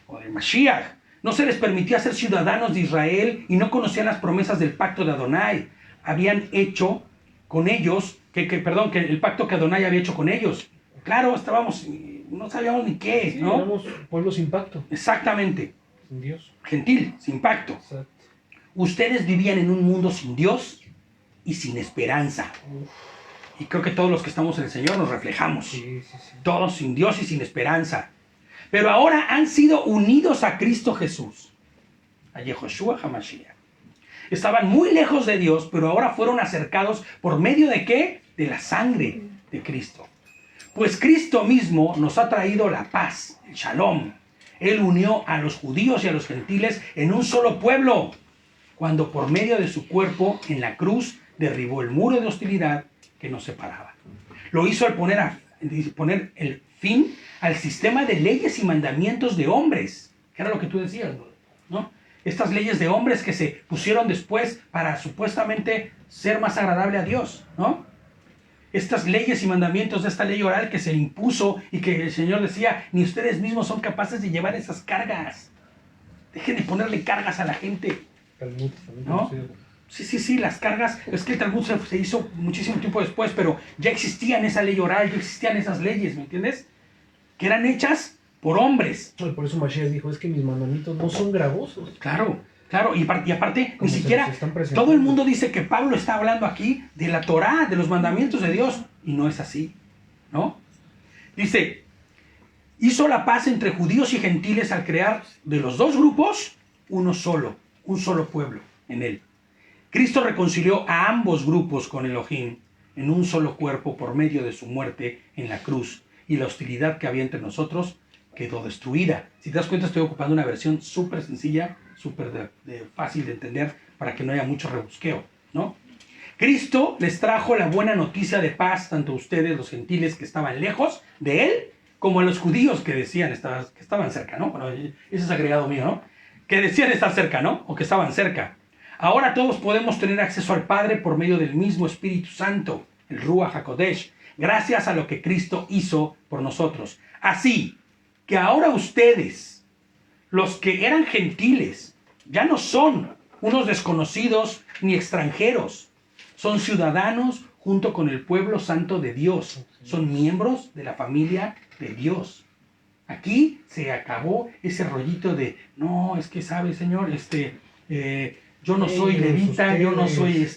o de Mashiach. No se les permitía ser ciudadanos de Israel y no conocían las promesas del pacto de Adonai. Habían hecho con ellos, que el pacto que Adonai había hecho con ellos. Claro, no sabíamos ni qué, ¿no? Éramos pueblos sin pacto. Exactamente. Sin Dios. Gentil, sin pacto. Exacto. Ustedes vivían en un mundo sin Dios y sin esperanza. Y creo que todos los que estamos en el Señor nos reflejamos. Sí. Todos sin Dios y sin esperanza. Pero ahora han sido unidos a Cristo Jesús, a Yehoshua HaMashiach. Estaban muy lejos de Dios, pero ahora fueron acercados por medio de ¿qué? De la sangre de Cristo. Pues Cristo mismo nos ha traído la paz, el shalom. Él unió a los judíos y a los gentiles en un solo pueblo, cuando por medio de su cuerpo en la cruz derribó el muro de hostilidad que nos separaba. Lo hizo al poner el fin al sistema de leyes y mandamientos de hombres, que era lo que tú decías, ¿no? Estas leyes de hombres que se pusieron después para supuestamente ser más agradable a Dios, ¿no? Estas leyes y mandamientos de esta ley oral que se impuso y que el Señor decía, ni ustedes mismos son capaces de llevar esas cargas. Dejen de ponerle cargas a la gente, Talmud, ¿no? Sí, las cargas. Es que el Talmud se hizo muchísimo tiempo después, pero ya existían esa ley oral, ya existían esas leyes, ¿me entiendes? Que eran hechas por hombres. Por eso Mashiach dijo, es que mis mandamientos no son gravosos. Claro, y aparte, Como ni se siquiera, nos están presentando. todo el mundo dice que Pablo está hablando aquí de la Torá, de los mandamientos de Dios, y no es así, ¿no? Dice, hizo la paz entre judíos y gentiles al crear de los dos grupos un solo pueblo en él. Cristo reconcilió a ambos grupos con Elohim en un solo cuerpo por medio de su muerte en la cruz, y la hostilidad que había entre nosotros quedó destruida. Si te das cuenta, estoy ocupando una versión súper sencilla, súper fácil de entender, para que no haya mucho rebusqueo, ¿no? Cristo les trajo la buena noticia de paz tanto a ustedes, los gentiles que estaban lejos de Él, como a los judíos que decían que estaban cerca, ¿no? Bueno, ese es agregado mío, ¿no? Que decían estar cerca, ¿no? O que estaban cerca. Ahora todos podemos tener acceso al Padre por medio del mismo Espíritu Santo, el Ruach HaKodesh, gracias a lo que Cristo hizo por nosotros. Así que ahora ustedes, los que eran gentiles, ya no son unos desconocidos ni extranjeros. Son ciudadanos junto con el pueblo santo de Dios. Son miembros de la familia de Dios. Aquí se acabó ese rollito de, no, es que sabe, Señor, yo no soy levita, yo no soy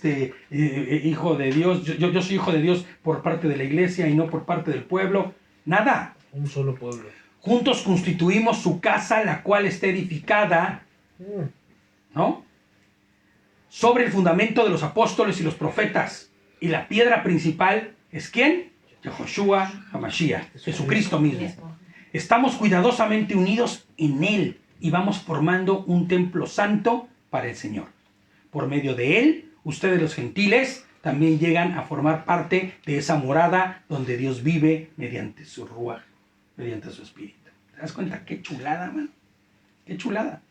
hijo de Dios, yo soy hijo de Dios por parte de la iglesia y no por parte del pueblo. Nada. Un solo pueblo. Juntos constituimos su casa, la cual está edificada, ¿no? Sobre el fundamento de los apóstoles y los profetas. Y la piedra principal es ¿quién? Yehoshua HaMashiach, Jesucristo mismo. Estamos cuidadosamente unidos en Él y vamos formando un templo santo para el Señor. Por medio de Él, ustedes los gentiles también llegan a formar parte de esa morada donde Dios vive mediante su Ruach, mediante su Espíritu. ¿Te das cuenta? Qué chulada, man. Qué chulada.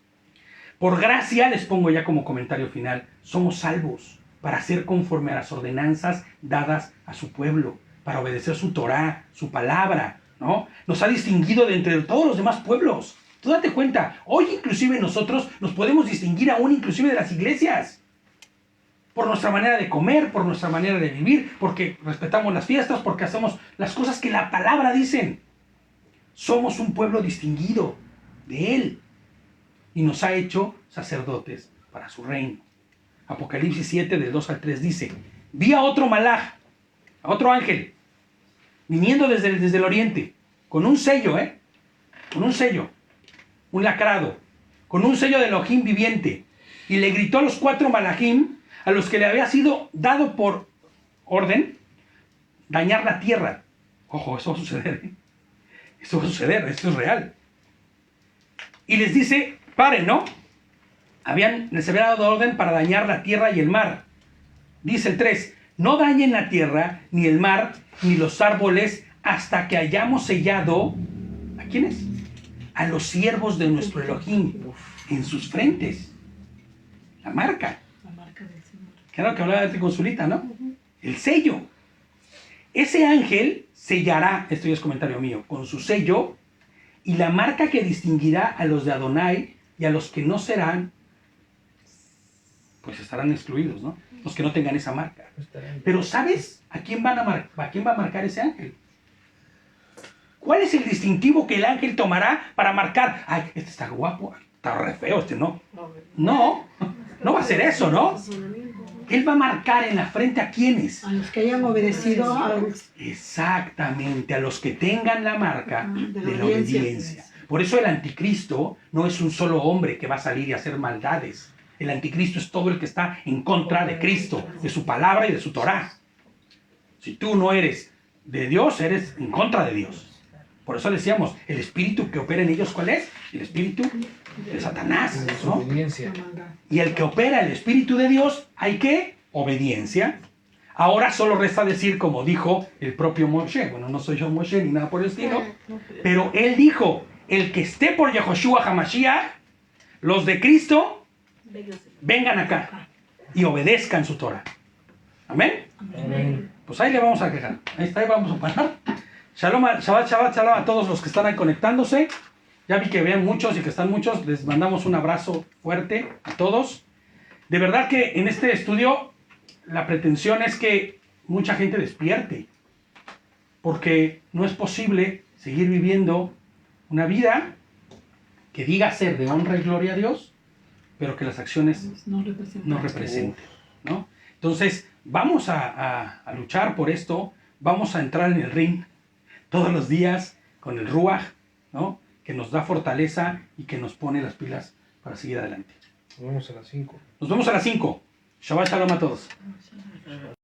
Por gracia, les pongo ya como comentario final, somos salvos para ser conforme a las ordenanzas dadas a su pueblo, para obedecer su Torá, su palabra, ¿no? Nos ha distinguido de entre todos los demás pueblos. Tú date cuenta, hoy inclusive nosotros nos podemos distinguir aún inclusive de las iglesias. Por nuestra manera de comer, por nuestra manera de vivir, porque respetamos las fiestas, porque hacemos las cosas que la palabra dicen. Somos un pueblo distinguido de Él. Y nos ha hecho sacerdotes para su reino. Apocalipsis 7, del 2 al 3 dice, vi a otro malaj, a otro ángel, viniendo desde el oriente, con un sello, con un sello, un lacrado, con un sello de Elohim viviente, y le gritó a los 4 malajim, a los que le había sido dado por orden, dañar la tierra. Ojo, eso va a suceder, Eso va a suceder, esto es real. Y les dice, paren, ¿no? Les había dado orden para dañar la tierra y el mar. Dice el 3, no dañen la tierra, ni el mar, ni los árboles, hasta que hayamos sellado, ¿a quiénes? A los siervos de nuestro Elohim. en sus frentes. La marca. La marca del Señor. Claro que hablaba de consulita, ¿no? El sello. Ese ángel sellará, esto ya es comentario mío, con su sello, y la marca que distinguirá a los de Adonai y a los que no serán, pues estarán excluidos, ¿no? Los que no tengan esa marca. Pero ¿sabes a quién va a marcar ese ángel? ¿Cuál es el distintivo que el ángel tomará para marcar? Ay, este está guapo, está re feo, este no. No va a ser eso, ¿no? Él va a marcar en la frente a quiénes. A los que hayan obedecido al... Exactamente, a los que tengan la marca de de la la obediencia. Por eso el anticristo no es un solo hombre que va a salir y hacer maldades. El anticristo es todo el que está en contra de Cristo, de su palabra y de su Torá. Si tú no eres de Dios, eres en contra de Dios. Por eso decíamos, el espíritu que opera en ellos, ¿cuál es? El espíritu de Satanás, ¿no? Obediencia. Y el que opera el espíritu de Dios, ¿hay qué? Obediencia. Ahora solo resta decir, como dijo el propio Moshe, bueno, no soy yo Moshe ni nada por el estilo, pero él dijo, el que esté por Yehoshua HaMashiach, los de Cristo, vengan acá y obedezcan su Torah. ¿Amén? Amén. Pues ahí le vamos a quejar. Ahí está, ahí vamos a parar. Shalom, Shabbat, Shabbat, Shalom a todos los que están ahí conectándose. Ya vi que vean muchos y que están muchos. Les mandamos un abrazo fuerte a todos. De verdad que en este estudio la pretensión es que mucha gente despierte. Porque no es posible seguir viviendo una vida que diga ser de honra y gloria a Dios, pero que las acciones no representen, ¿no? Entonces, vamos a luchar por esto. Vamos a entrar en el ring todos los días con el Ruach, ¿no? Que nos da fortaleza y que nos pone las pilas para seguir adelante. Nos vemos a las 5. Nos vemos a las 5. Shabbat Shalom a todos.